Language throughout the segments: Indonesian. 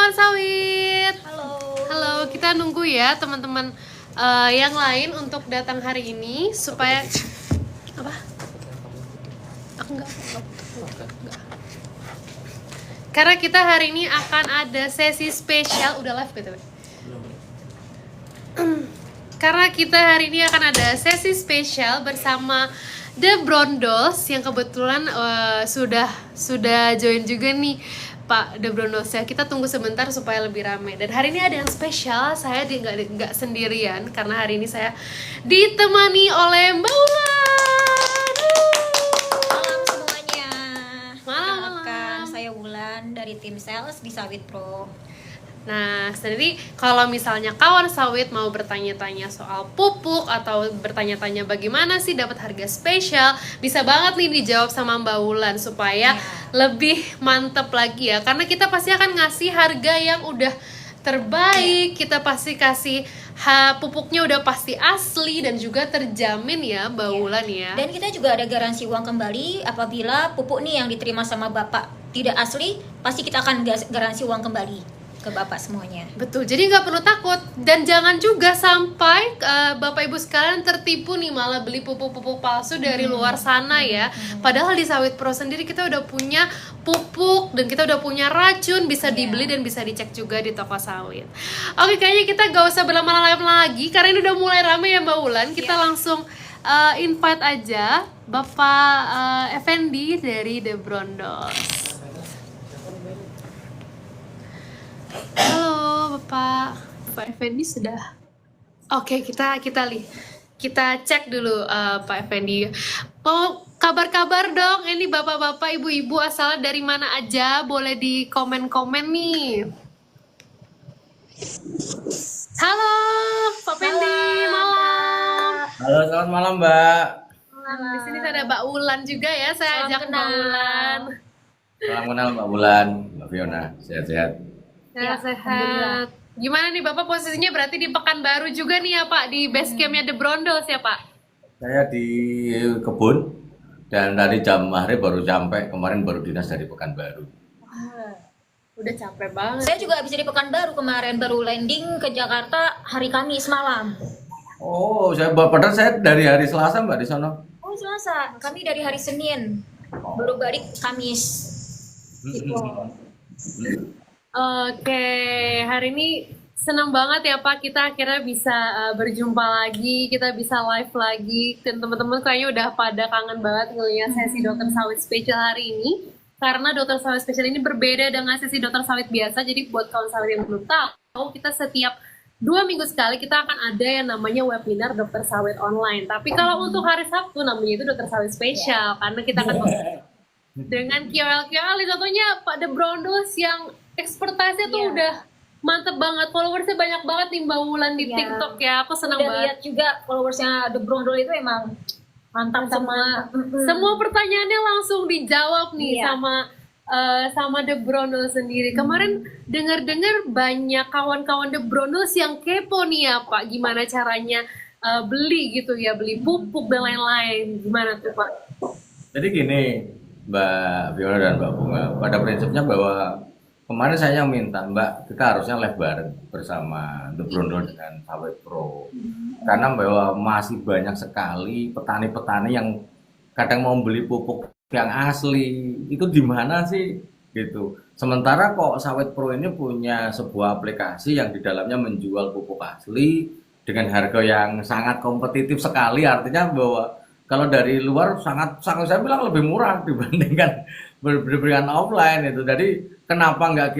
kawan sawit. Halo. Halo, kita nunggu ya teman-teman yang lain untuk datang hari ini supaya apa? Aku enggak. Karena kita hari ini akan ada sesi spesial, udah live gitu. Karena kita hari ini akan ada sesi spesial bersama The Brondols yang kebetulan sudah join juga nih Pak The Brondols ya. Kita tunggu sebentar supaya lebih ramai. Dan hari ini ada yang spesial, saya nggak sendirian karena hari ini saya ditemani oleh Mbak Wulan. Malam semuanya. Malam. Perkenalkan, saya Wulan dari tim sales di Sawit Pro. Nah, jadi kalau misalnya kawan sawit mau bertanya-tanya soal pupuk atau bertanya-tanya bagaimana sih dapat harga spesial, bisa banget nih dijawab sama Mbak Wulan supaya lebih mantep lagi ya. Karena kita pasti akan ngasih harga yang udah terbaik, kita pasti kasih pupuknya udah pasti asli dan juga terjamin ya Mbak Wulan ya. Dan kita juga ada garansi uang kembali apabila pupuk nih yang diterima sama Bapak tidak asli, pasti kita akan garansi uang kembali ke Bapak semuanya. Betul, jadi nggak perlu takut. Dan jangan juga sampai Bapak Ibu sekalian tertipu nih malah beli pupuk-pupuk palsu dari luar sana ya. Padahal di Sawit Pro sendiri kita udah punya pupuk dan kita udah punya racun, bisa dibeli dan bisa dicek juga di toko sawit. Oke, kayaknya kita gak usah berlama-lama lagi karena ini udah mulai ramai ya Mbak Wulan. Kita langsung invite aja Bapak Effendi dari The Brondols. Halo Bapak Effendi sudah. Oke, kita cek dulu Pak Effendi. Mau kabar-kabar dong. Ini bapak-bapak, ibu-ibu asalnya dari mana aja? Boleh di komen-komen nih. Halo Pak Effendi, malam. Halo, selamat malam Mbak. Di sini ada Mbak Wulan juga ya. Saya ajak Mbak Wulan. Salam kenal Mbak Wulan, Mbak Fiona, sehat-sehat. Sehat. Gimana nih Bapak posisinya berarti di Pekanbaru juga nih ya Pak, di base campnya The Brondols ya Pak? Saya di kebun dan tadi jam maghrib baru sampai, kemarin baru dinas dari Pekanbaru. Udah capek banget. Saya juga habis dari Pekanbaru kemarin, baru landing ke Jakarta hari Kamis malam. Oh, padahal saya dari hari Selasa Mbak di sana. Oh, Selasa. Kami dari hari Senin. Baru balik Kamis. Gitu. Oke, hari ini senang banget ya Pak, kita akhirnya bisa berjumpa lagi, kita bisa live lagi. Dan teman-teman kayaknya udah pada kangen banget ngeliat sesi Dokter Sawit spesial hari ini. Karena Dokter Sawit spesial ini berbeda dengan sesi Dokter Sawit biasa. Jadi buat kawan sawit yang belum tahu, kita setiap 2 minggu sekali kita akan ada yang namanya webinar Dokter Sawit online. Tapi kalau untuk hari Sabtu namanya itu Dokter Sawit spesial, karena kita akan dengan KOL-KOL, contohnya Pak The Brondols yang expertise-nya tuh udah mantep banget, followersnya banyak banget nih Mbak Wulan di TikTok ya, aku senang banget. Lihat juga followersnya The Brondols itu emang mantap semua pertanyaannya langsung dijawab nih sama The Brondols sendiri. Kemarin dengar-dengar banyak kawan-kawan The Brondols yang kepo nih ya Pak, gimana caranya beli gitu ya, beli pupuk dan lain-lain, gimana tuh Pak? Jadi gini Mbak Fiona dan Mbak Bunga, pada prinsipnya bahwa kemarin saya yang minta Mbak, kita harusnya live bareng bersama The Brondols dengan Sawit Pro. Karena bahwa masih banyak sekali petani-petani yang kadang mau beli pupuk yang asli, itu di mana sih gitu. Sementara kok Sawit Pro ini punya sebuah aplikasi yang di dalamnya menjual pupuk asli dengan harga yang sangat kompetitif sekali, artinya bahwa kalau dari luar sangat saya bilang lebih murah dibandingkan berikan offline itu. Jadi kenapa nggak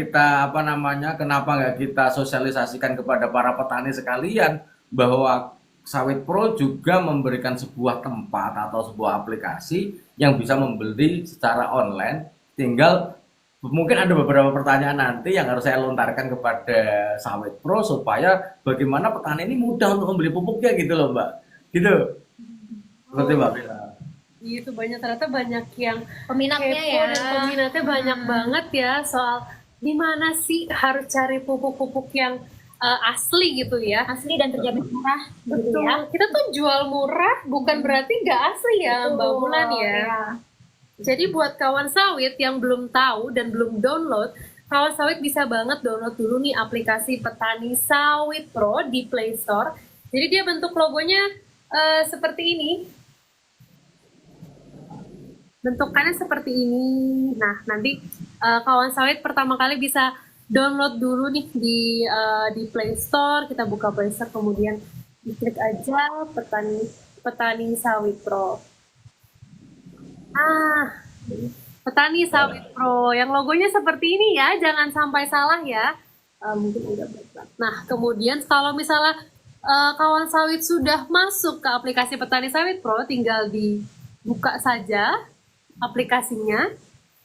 kita sosialisasikan kepada para petani sekalian bahwa Sawit Pro juga memberikan sebuah tempat atau sebuah aplikasi yang bisa membeli secara online. Tinggal mungkin ada beberapa pertanyaan nanti yang harus saya lontarkan kepada Sawit Pro supaya bagaimana petani ini mudah untuk membeli pupuknya gitu loh Mbak. Gitu. Seperti Mbak Bila. Itu ternyata banyak yang peminatnya kepo dan peminatnya banyak banget ya soal di mana sih harus cari pupuk-pupuk yang asli gitu ya, asli dan terjamin murah. Betul. Gitu ya. Kita tuh jual murah bukan berarti nggak asli ya Mbak Wulan ya. Jadi buat kawan sawit yang belum tahu dan belum download kawan sawit bisa banget download dulu nih aplikasi Petani Sawit Pro di Play Store. Jadi dia bentuk logonya seperti ini. Bentukannya seperti ini. Nah, nanti kawan sawit pertama kali bisa download dulu nih di Play Store. Kita buka Play Store, kemudian diklik aja Petani Sawit Pro. Petani Sawit Pro yang logonya seperti ini ya, jangan sampai salah ya. Mungkin agak berat. Nah, kemudian kalau misalnya kawan sawit sudah masuk ke aplikasi Petani Sawit Pro, tinggal dibuka saja aplikasinya.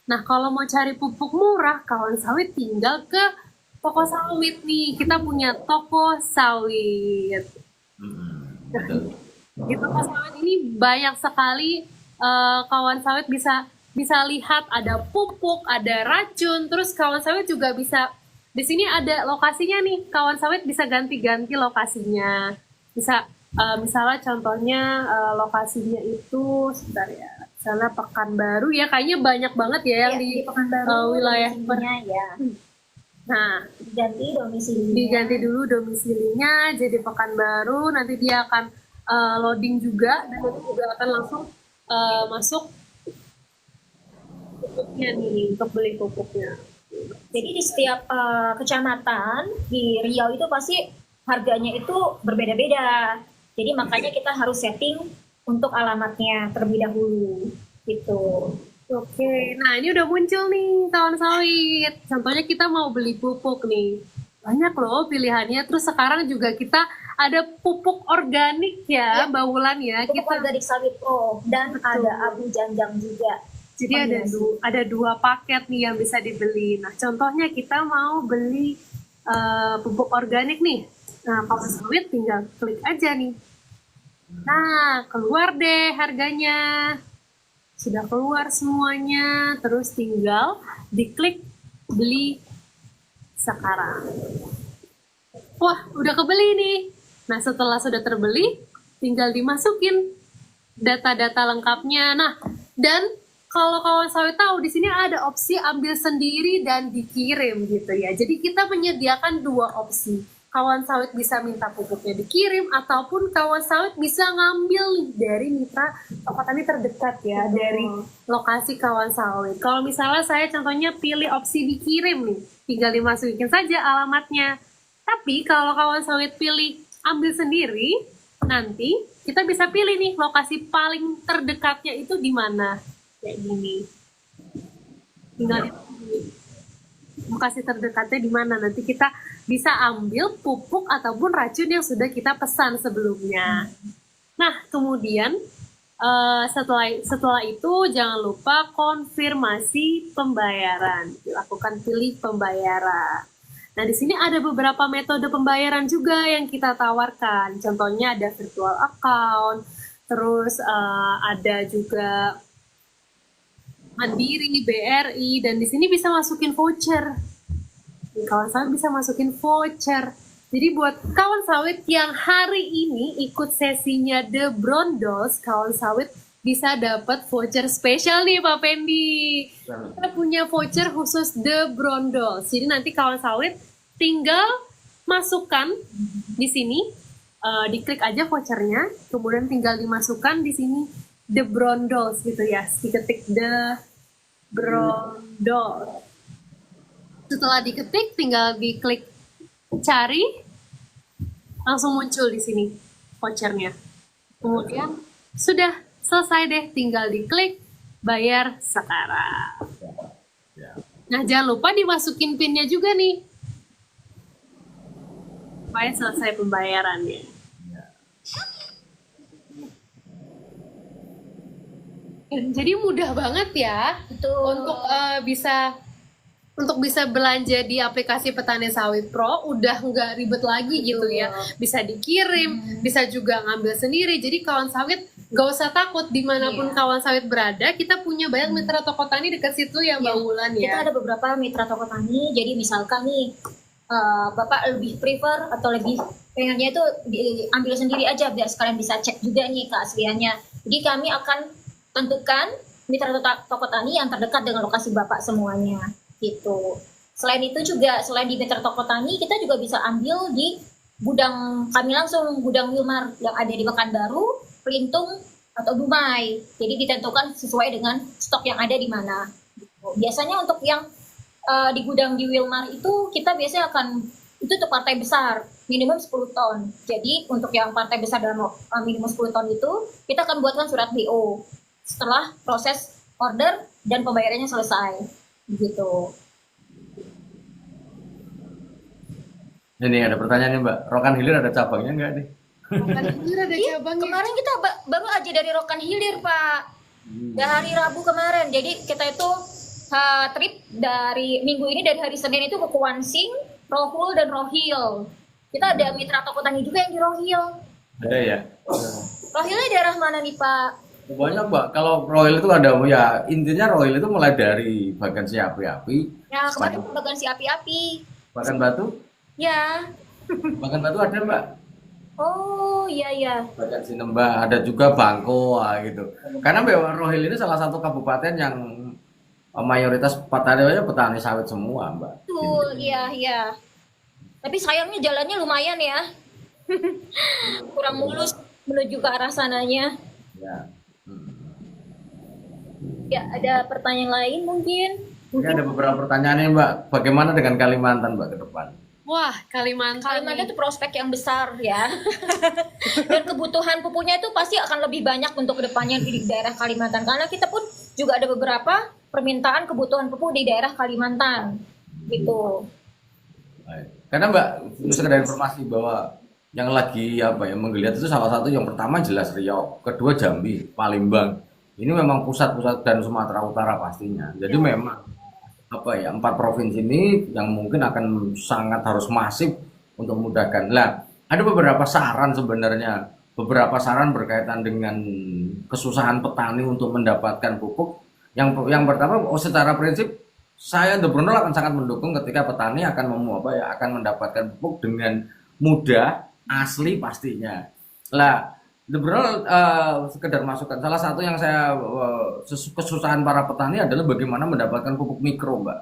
Nah, kalau mau cari pupuk murah, kawan sawit tinggal ke toko sawit nih. Kita punya toko sawit. Di toko sawit ini banyak sekali kawan sawit bisa lihat ada pupuk, ada racun, terus kawan sawit juga bisa, di sini ada lokasinya nih, kawan sawit bisa ganti-ganti lokasinya. Bisa misalnya contohnya lokasinya itu sebentar ya. Misalnya Pekanbaru ya, kayaknya banyak banget ya yang di Pekanbaru wilayah ya. Nah, Diganti dulu domisilinya jadi Pekanbaru, nanti dia akan loading juga, dan nanti juga akan langsung masuk pupuknya nih, untuk beli pupuknya. Jadi di setiap kecamatan di Riau itu pasti harganya itu berbeda-beda. Jadi makanya kita harus setting untuk alamatnya terlebih dahulu gitu. Oke, nah ini udah muncul nih kawan sawit. Contohnya kita mau beli pupuk nih. Banyak loh pilihannya. Terus sekarang juga kita ada pupuk organik ya, Mbak Wulan ya. Pupuk organik Sawit Pro dan ada Abu Janjang juga. Jadi ada dua paket nih yang bisa dibeli. Nah, contohnya kita mau beli pupuk organik nih. Nah, kawan sawit tinggal klik aja nih. Nah, keluar deh harganya. Sudah keluar semuanya, terus tinggal diklik beli sekarang. Wah, udah kebeli nih. Nah, setelah sudah terbeli, tinggal dimasukin data-data lengkapnya. Nah, dan kalau kawan sawit tahu, di sini ada opsi ambil sendiri dan dikirim gitu ya. Jadi kita menyediakan dua opsi. Kawan sawit bisa minta pupuknya dikirim, ataupun kawan sawit bisa ngambil dari mitra toko tani terdekat ya, dari lokasi kawan sawit. Kalau misalnya saya contohnya pilih opsi dikirim nih, tinggal dimasukin saja alamatnya. Tapi kalau kawan sawit pilih ambil sendiri, nanti kita bisa pilih nih lokasi paling terdekatnya itu di mana. Kayak gini. Tinggal lokasi terdekatnya di mana, nanti kita bisa ambil pupuk ataupun racun yang sudah kita pesan sebelumnya. Nah, kemudian setelah itu jangan lupa konfirmasi pembayaran. Dilakukan pilih pembayaran. Nah, di sini ada beberapa metode pembayaran juga yang kita tawarkan. Contohnya ada virtual account, terus ada juga Mandiri, BRI, dan di sini bisa masukin voucher. Kawan sawit bisa masukin voucher. Jadi buat kawan sawit yang hari ini ikut sesinya The Brondolls, kawan sawit bisa dapat voucher spesial nih Pak Pendi. Kita punya voucher khusus The Brondolls. Jadi nanti kawan sawit tinggal masukkan di sini, diklik aja vouchernya, kemudian tinggal dimasukkan di sini The Brondolls gitu ya, diketik The Brondolls. Setelah diketik, tinggal diklik cari, langsung muncul di sini vouchernya. Kemudian sudah selesai deh, tinggal diklik bayar sekarang. Nah, jangan lupa dimasukin PIN-nya juga nih, supaya selesai pembayarannya. Jadi mudah banget ya. Betul. Untuk bisa belanja di aplikasi Petani Sawit Pro, udah nggak ribet lagi gitu ya. Bisa dikirim, bisa juga ngambil sendiri. Jadi kawan sawit nggak usah takut dimanapun kawan sawit berada. Kita punya banyak mitra toko tani dekat situ ya Mbak Wulan ya. Kita ada beberapa mitra toko tani. Jadi misalkan nih Bapak lebih prefer atau lebih pengennya itu diambil sendiri aja biar sekalian bisa cek juga nih keasliannya. Jadi kami akan tentukan mitra toko tani yang terdekat dengan lokasi Bapak semuanya gitu. Selain itu juga, selain di Mitra Toko Tani, kita juga bisa ambil di gudang kami langsung, gudang Wilmar yang ada di Pekanbaru, Pelintung, atau Dumai. Jadi ditentukan sesuai dengan stok yang ada di mana. Biasanya untuk yang di gudang di Wilmar itu kita biasanya akan, itu untuk partai besar minimum 10 ton. Jadi untuk yang partai besar dalam minimum 10 ton itu kita akan buatkan surat BO setelah proses order dan pembayarannya selesai gitu. Ini ada pertanyaan nih Mbak, Rokan Hilir ada cabangnya nggak nih? Rokan Hilir ada Iya, cabangnya. kemarin kita baru aja dari Rokan Hilir, Pak. Ya, hari Rabu kemarin. Jadi kita itu trip dari minggu ini, dari hari Senin itu ke Kuansing, Rohul, dan Rohil. Kita ada Mitra Toko Tani juga yang di Rohil. Ada ya? Rohilnya daerah mana nih, Pak? Banyak Mbak, kalau Royal itu ada, ya intinya Royal itu mulai dari bagian si api-api, Ya, kemarin bagian si api-api. bahkan batu, Ya. bahkan batu ada Mbak. Oh, iya, iya. Bagian Sinembah, ada juga Bangko gitu. Karena Mbak Rohil ini salah satu kabupaten yang mayoritas petani sawit semua Mbak. Betul, iya, iya. Tapi sayangnya jalannya lumayan ya. Kurang mulus menuju ke arah sananya. Ya. Ya, ada pertanyaan lain mungkin? Ini ada beberapa pertanyaan nih Mbak. Bagaimana dengan Kalimantan Mbak ke depan? Wah, Kalimantan. Kalimantan nih. itu prospek yang besar ya. Dan kebutuhan pupuknya itu pasti akan lebih banyak untuk kedepannya di daerah Kalimantan. Karena kita pun juga ada beberapa permintaan kebutuhan pupuk di daerah Kalimantan. Gitu. Baik. Karena Mbak, sekedar informasi bahwa yang lagi menggeliat itu salah satu yang pertama jelas Riau, kedua Jambi, Palembang. Ini memang pusat-pusat dan Sumatera Utara pastinya. Jadi memang 4 provinsi ini yang mungkin akan sangat harus masif untuk memudahkan. Lah, ada beberapa saran sebenarnya, beberapa saran berkaitan dengan kesusahan petani untuk mendapatkan pupuk. Yang pertama, secara prinsip saya The Brunel akan sangat mendukung ketika petani akan akan mendapatkan pupuk dengan mudah, asli pastinya. Lah, The Brunel sekedar masukan. Salah satu yang saya kesusahan para petani adalah bagaimana mendapatkan pupuk mikro, Mbak.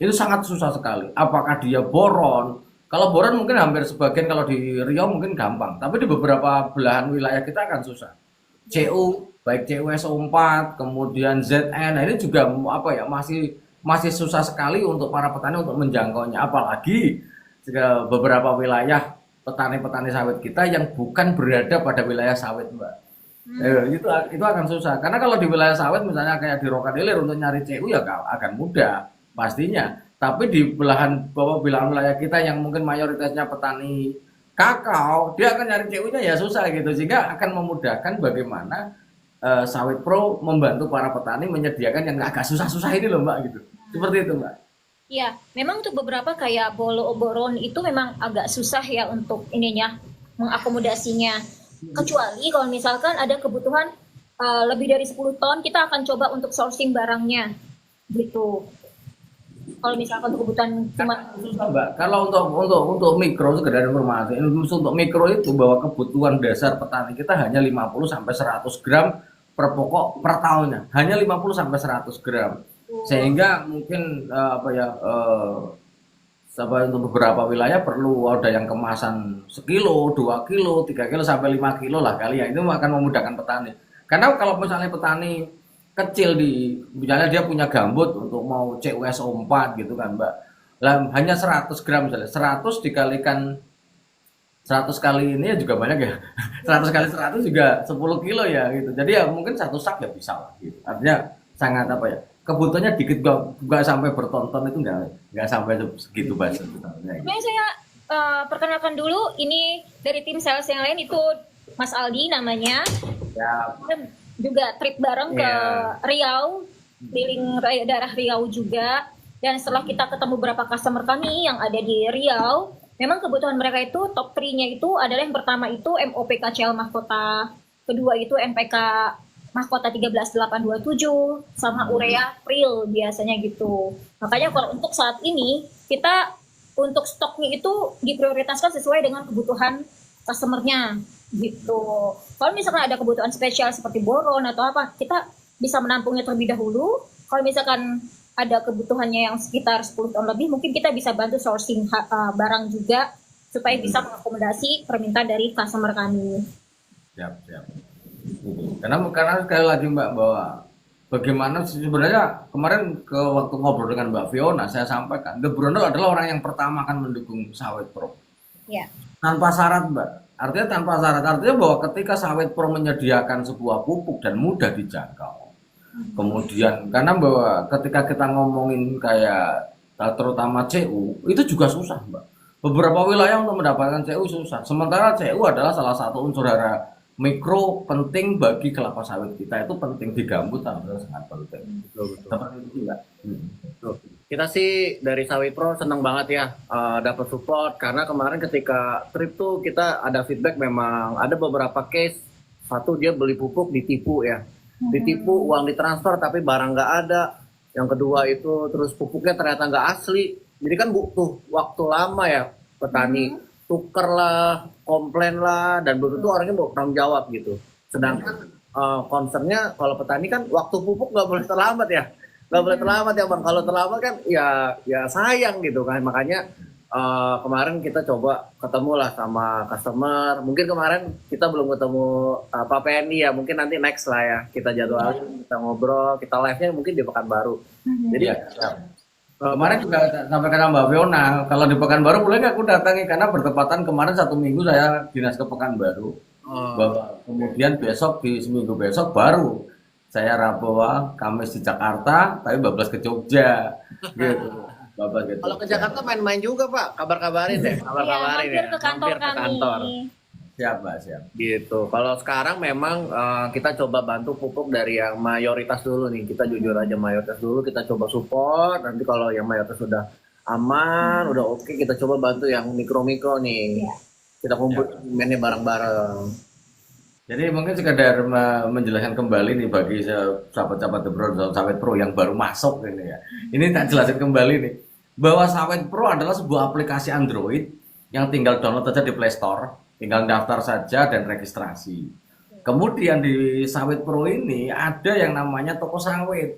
Itu sangat susah sekali. Apakah dia boron? Kalau boron mungkin hampir sebagian, kalau di Riau mungkin gampang. Tapi di beberapa belahan wilayah kita akan susah. CU, baik CUSO4, kemudian ZN, nah ini juga masih susah sekali untuk para petani untuk menjangkaunya. Apalagi beberapa wilayah petani-petani sawit kita yang bukan berada pada wilayah sawit, Mbak. Itu akan susah. Karena kalau di wilayah sawit misalnya kayak di Rokan Hilir untuk nyari CU ya akan mudah pastinya. Tapi di belahan wilayah kita yang mungkin mayoritasnya petani kakao, dia akan nyari CU-nya ya susah gitu. Sehingga akan memudahkan bagaimana Sawit Pro membantu para petani menyediakan yang agak susah-susah ini loh, Mbak, gitu. Seperti itu, Mbak. Ya, memang untuk beberapa kayak boron itu memang agak susah ya untuk mengakomodasinya. Kecuali kalau misalkan ada kebutuhan lebih dari 10 ton, kita akan coba untuk sourcing barangnya. Gitu. Kalau misalkan untuk kebutuhan Mbak, kalau untuk mikro sekedar informasi, untuk mikro itu bahwa kebutuhan dasar petani kita hanya 50 sampai 100 gram per pokok per tahunnya. Hanya 50 sampai 100 gram. Sehingga mungkin untuk beberapa wilayah perlu ada yang kemasan sekilo, 2 kilo, 3 kilo sampai 5 kilo lah kali ya. Itu akan memudahkan petani. Karena kalau misalnya petani kecil misalnya dia punya gambut untuk mau CUSO4 gitu kan, Mbak. Lah hanya 100 gram misalnya. 100 dikalikan 100 kali ini ya juga banyak ya. 100 kali 100 juga 10 kilo ya gitu. Jadi ya mungkin satu sak ya bisa lah gitu. Artinya sangat kebutuhannya dikit, nggak sampai bertonton, itu nggak sampai segitu bahasa sebenarnya. Saya perkenalkan dulu, ini dari tim sales yang lain, itu Mas Aldi namanya. Ya. Juga trip bareng ke Riau, keliling daerah Riau juga. Dan setelah kita ketemu beberapa customer kami yang ada di Riau, memang kebutuhan mereka itu top 3-nya itu adalah yang pertama itu MOP KCL Mahkota, kedua itu MPK Mahkota 13827, sama urea April biasanya gitu. Makanya kalau untuk saat ini, kita untuk stoknya itu diprioritaskan sesuai dengan kebutuhan customer-nya gitu. Kalau misalkan ada kebutuhan spesial seperti boron atau apa, kita bisa menampungnya terlebih dahulu. Kalau misalkan ada kebutuhannya yang sekitar 10 ton lebih, mungkin kita bisa bantu sourcing barang juga supaya bisa mengakomodasi permintaan dari customer kami. Siap, siap. Karena sekali lagi Mbak, bahwa bagaimana sebenarnya kemarin waktu ngobrol dengan Mbak Fiona, saya sampaikan The Brondol adalah orang yang pertama akan mendukung Sawit Pro. Ya. Tanpa syarat Mbak. Artinya tanpa syarat, artinya bahwa ketika Sawit Pro menyediakan sebuah pupuk dan mudah dijangkau. Kemudian karena bahwa ketika kita ngomongin kayak terutama CU itu juga susah Mbak. Beberapa wilayah untuk mendapatkan CU susah. Sementara CU adalah salah satu unsur hara mikro penting bagi kelapa sawit kita, itu penting di gambut sangat penting. Betul. Seperti itu Mbak. Betul. Kita sih dari Sawit Pro seneng banget ya dapat support, karena kemarin ketika trip tuh kita ada feedback, memang ada beberapa case, satu dia beli pupuk ditipu ya, ditipu, uang ditransfer tapi barang nggak ada. Yang kedua itu terus pupuknya ternyata nggak asli, jadi kan butuh waktu lama ya petani, tuker lah, komplain lah, dan belum tentu orangnya mau tanggung jawab gitu. Sedangkan concernnya kalau petani kan waktu pupuk nggak boleh terlambat ya, nggak boleh terlambat ya Bang. Kalau terlambat kan ya sayang gitu kan. Makanya kemarin kita coba ketemu lah sama customer. Mungkin kemarin kita belum ketemu Pak Pendi ya, mungkin nanti next lah ya kita jadwalin, kita ngobrol, kita live-nya mungkin di Pekanbaru. Jadi Kemarin juga sampaikan sama Mbak Fiona, kalau di Pekanbaru boleh nggak aku datangi, karena bertepatan kemarin 1 minggu saya dinas ke Pekanbaru. Bahwa kemudian besok di seminggu besok baru saya Rabu, Kamis di Jakarta, tapi bablas ke Jogja, gitu. Gitu. kalau ke Jakarta main-main juga Pak, kabar-kabarin deh, kabar-kabarin Mampir ya. ke kantor Mampir ke kami. kantor. Siap Mbak, siap. Gitu. Kalau sekarang memang kita coba bantu pupuk dari yang mayoritas dulu nih. Kita jujur aja mayoritas dulu, kita coba support. Nanti kalau yang mayoritas sudah aman, udah oke, kita coba bantu yang mikro-mikro nih. Kita kumpul mainnya bareng-bareng. Jadi mungkin sekedar menjelaskan kembali nih bagi sahabat-sahabat The Brondol Sawit Pro yang baru masuk ini ya. Ini tak jelasin kembali nih, bahwa Sawit Pro adalah sebuah aplikasi Android yang tinggal download aja di Play Store. Tinggal daftar saja dan registrasi. Kemudian di Sawit Pro ini ada yang namanya toko sawit.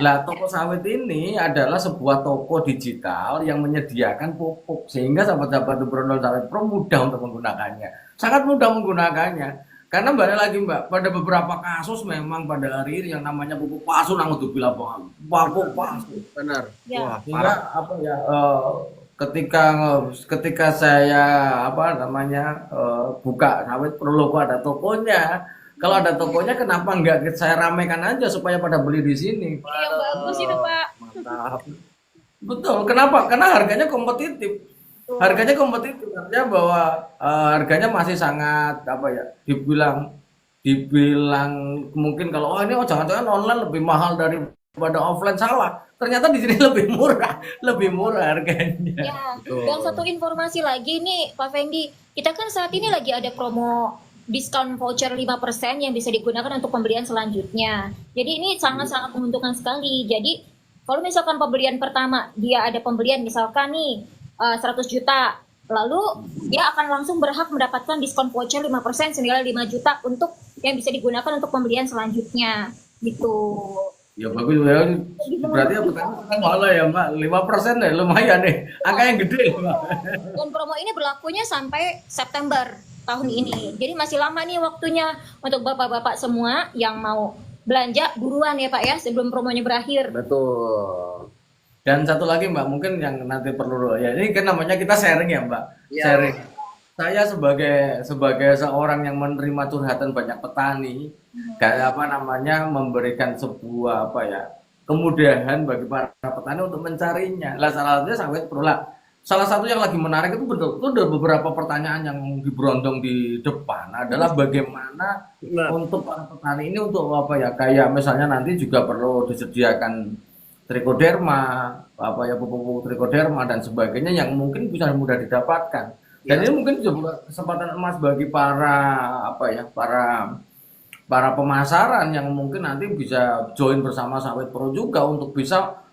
Lah toko sawit ini adalah sebuah toko digital yang menyediakan pupuk, sehingga sahabat-sahabat The Brondol Sawit Pro mudah untuk menggunakannya. Sangat mudah menggunakannya. Karena balik lagi Mbak, pada beberapa kasus memang pada hari ini yang namanya pupuk palsu nanggut bilang pupuk palsu. Benar. Ya. Wah, Sehingga parah. apa ya, ketika saya buka Sawit Pro logo ada tokonya. Kalau ada tokonya kenapa nggak saya ramekan aja supaya pada beli di sini? Yang bagus itu Pak. Mantap. Betul. Kenapa? Karena harganya kompetitif. Harganya kompetitif, artinya bahwa harganya masih sangat dibilang mungkin kalau ini jangan-jangan online lebih mahal daripada offline, salah. Ternyata di sini lebih murah harganya. Ya, Betul. dan satu informasi lagi nih Pak Fendi, kita kan saat ini lagi ada promo diskon voucher 5% yang bisa digunakan untuk pembelian selanjutnya. Jadi ini sangat-sangat menguntungkan sekali. Jadi kalau misalkan pembelian pertama dia ada pembelian misalkan nih 100 juta, lalu dia akan langsung berhak mendapatkan diskon voucher 5% senilai 5 juta untuk yang bisa digunakan untuk pembelian selanjutnya gitu. Ya bagus ya. Berarti kan malah ya Mbak, 5% deh, lumayan nih. Angka yang gede Mbak. Dan promo ini berlakunya sampai September tahun ini. Jadi masih lama nih waktunya untuk bapak-bapak semua yang mau belanja buruan ya Pak ya, sebelum promonya berakhir. Betul. Dan satu lagi Mbak, mungkin yang nanti perlu ya, ini kan namanya kita sharing ya Mbak. Iya. Sharing. Saya sebagai seorang yang menerima curhatan banyak petani, kayak memberikan sebuah kemudahan bagi para petani untuk mencarinya. Lah salah satunya Sawit Pro lah. Salah satu yang lagi menarik itu betul, itu ada beberapa pertanyaan yang diberondong di depan adalah bagaimana untuk para petani ini untuk kayak misalnya nanti juga perlu disediakan trichoderma, pupuk trichoderma dan sebagainya yang mungkin bisa mudah didapatkan. Dan ini mungkin juga kesempatan emas bagi para pemasaran yang mungkin nanti bisa join bersama Sawit Pro juga untuk bisa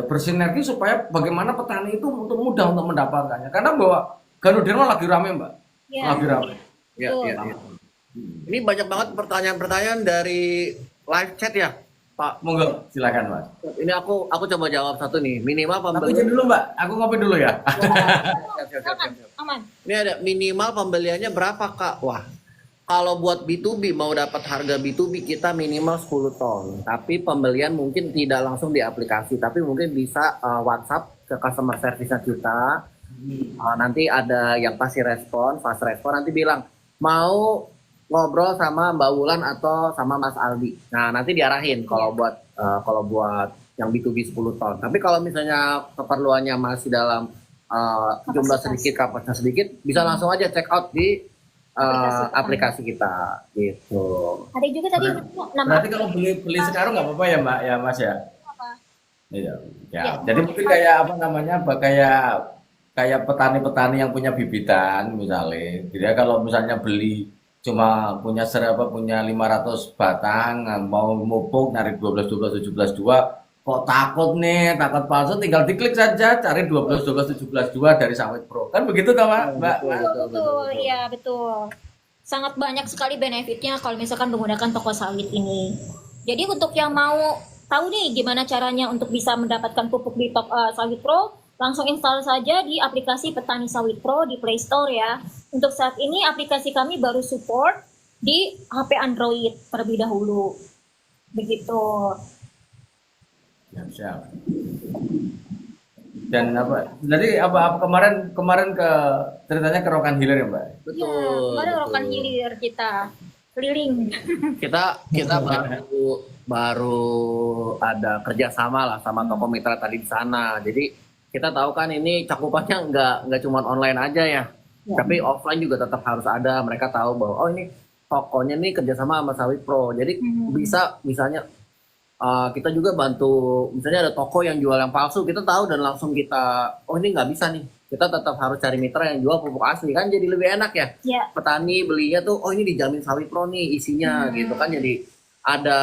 bersinergi supaya bagaimana petani itu untuk mudah untuk mendapatkannya. Karena bahwa Ganoderma lagi rame Mbak, lagi rame. Ya. Ini banyak banget pertanyaan-pertanyaan dari live chat ya. Pak, Monggo, silakan Mas. ini aku coba jawab satu nih. Minimal Aku pembelian. izin dulu Mbak, aku ngopi dulu ya. Aman. Ini ada minimal pembeliannya berapa Kak? Wah, kalau buat B2B mau dapat harga B2B kita minimal 10 ton. Tapi pembelian mungkin tidak langsung di aplikasi, tapi mungkin bisa WhatsApp ke customer service kita. Nanti ada yang pasti respon, fast respon, nanti bilang mau ngobrol sama Mbak Wulan atau sama Mas Aldi. Nah, nanti diarahin kalau buat yang B2B 10 ton. Tapi kalau misalnya keperluannya masih dalam jumlah sedikit, kapasitas sedikit, bisa langsung aja check out di aplikasi kita gitu. Ada juga tadi nama Berarti kalau beli sekarang nggak apa-apa ya Mbak, ya Mas ya? apa? Iya. Ya. Ya. Jadi mungkin kayak apa namanya, kayak petani-petani yang punya bibitan misalnya. Jadi kalau misalnya beli cuma punya 500 batang, mau mupuk nyari 12 12 17 2, kok takut nih, takut palsu, tinggal diklik saja cari 12 12 17 2 dari Sawit Pro. Kan begitu toh Mbak? Betul, iya betul. Sangat banyak sekali benefitnya kalau misalkan menggunakan toko sawit ini. Jadi untuk yang mau tahu nih gimana caranya untuk bisa mendapatkan pupuk di Sawit Pro, langsung install saja di aplikasi Petani Sawit Pro di Play Store ya. Untuk saat ini aplikasi kami baru support di HP Android terlebih dahulu. Begitu. Siap. Dan apa? Jadi apa kemarin ceritanya ke Rokan Hilir ya Mbak? Iya, kemarin Rokan Hilir kita keliling. Kita baru ada kerjasama lah sama toko mitra tadi di sana. Jadi kita tahu kan ini cakupannya nggak cuma online aja ya, tapi offline juga tetap harus ada. Mereka tahu bahwa oh ini tokonya nih kerjasama sama Sawit Pro. Jadi bisa misalnya kita juga bantu, misalnya ada toko yang jual yang palsu, kita tahu dan langsung kita, oh ini nggak bisa nih, kita tetap harus cari mitra yang jual pupuk asli, kan jadi lebih enak ya. Petani belinya tuh, oh ini dijamin Sawit Pro nih isinya gitu kan, jadi ada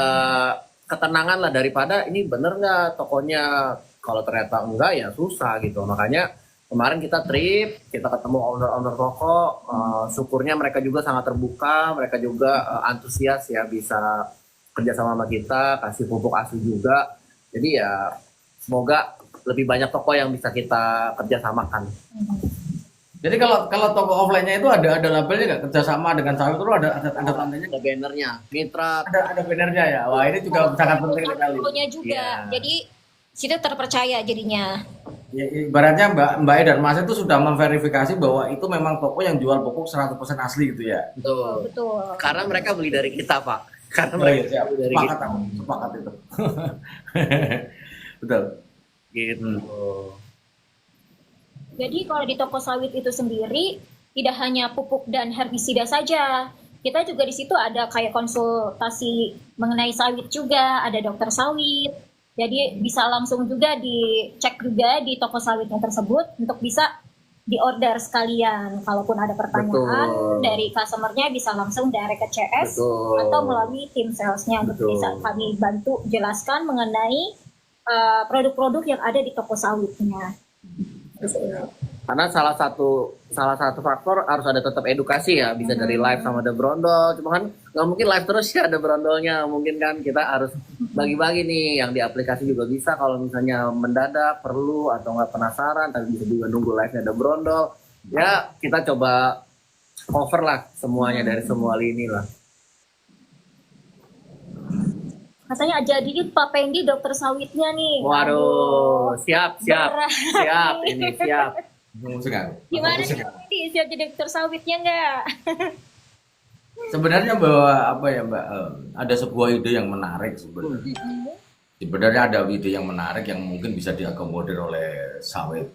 ketenangan lah daripada ini bener nggak tokonya, kalau ternyata enggak ya susah gitu. Makanya kemarin kita trip, kita ketemu owner-owner toko, syukurnya mereka juga sangat terbuka, mereka juga antusias ya bisa kerja sama kita, kasih pupuk asli juga. Jadi ya semoga lebih banyak toko yang bisa kita kerjasamakan. Jadi kalau toko offline-nya itu ada labelnya nggak, kerjasama dengan Sawit Pro, ada tandanya? Ada bannernya, mitra. Ada bannernya ya. Wah ini juga sangat penting sekali. Logonya juga. Iya. Jadi situ terpercaya jadinya. Ya, ibaratnya Mbak E dan Mas itu sudah memverifikasi bahwa itu memang toko yang jual pupuk 100% asli gitu ya. Betul. Betul. Karena mereka beli dari kita, Pak. Karena Oh, mereka iya, siap. beli dari Sepakat kita. aku, sepakat itu. Betul. Gitu. Jadi kalau di toko sawit itu sendiri tidak hanya pupuk dan herbisida saja. Kita juga di situ ada kayak konsultasi mengenai sawit juga, ada dokter sawit. Jadi bisa langsung juga dicek juga di toko sawitnya tersebut untuk bisa diorder sekalian. Kalaupun ada pertanyaan dari customernya bisa langsung direct ke CS atau melalui tim salesnya untuk bisa kami bantu jelaskan mengenai produk-produk yang ada di toko sawitnya. Karena salah satu faktor harus ada tetap edukasi ya, bisa dari live sama ada brondol, cuma kan nggak mungkin live terus ya ada brondolnya, mungkin kan kita harus bagi-bagi nih, yang di aplikasi juga bisa kalau misalnya mendadak perlu atau nggak penasaran, tapi bisa juga nunggu live-nya ada brondol, ya kita coba cover lah semuanya dari semua lini lah. Katanya jadiin Pak Pendi dokter sawitnya nih. Waduh, siap ini siap. Gimana nih Pak Pendi, siap jadi dokter sawitnya nggak? Sebenarnya bahwa apa ya Mbak, ada sebuah ide yang menarik sebenarnya. Sebenarnya ada ide yang menarik yang mungkin bisa diakomodir oleh Sawit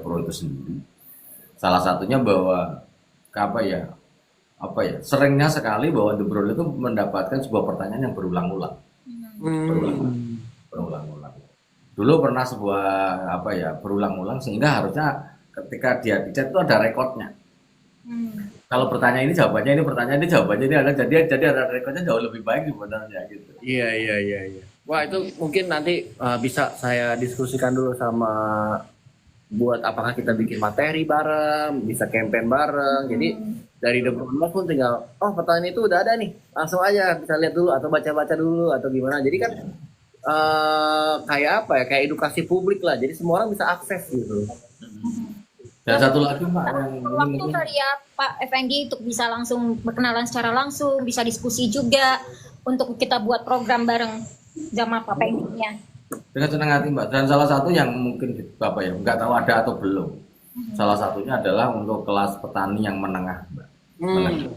Pro itu sendiri. Salah satunya bahwa seringnya sekali bahwa The Bro itu mendapatkan sebuah pertanyaan yang berulang-ulang. Berulang-ulang. Dulu pernah sebuah berulang-ulang sehingga harusnya ketika dia di chat itu ada rekodnya. Kalau pertanyaan ini jawabannya ini, pertanyaan ini jawabannya ini, ada jadi ada rekodnya jauh lebih baik sebenarnya gitu. Iya. Wah itu mungkin nanti bisa saya diskusikan dulu sama buat apakah kita bikin materi bareng, bisa campaign bareng. Jadi dari The Broadcast pun tinggal pertanyaan itu udah ada nih, langsung aja bisa lihat dulu atau baca-baca dulu atau gimana. Jadi kan kayak apa ya, kayak edukasi publik lah, jadi semua orang bisa akses gitu. Dan satu lagi Mbak yang ini Waktu mungkin kali ya Pak Effendi untuk bisa langsung berkenalan secara langsung, bisa diskusi juga untuk kita buat program bareng sama Pak Effendi-nya. dengan senang hati Mbak. Dan salah satu yang mungkin Bapak ya nggak tahu ada atau belum. Salah satunya adalah untuk kelas petani yang menengah Mbak. Menengah.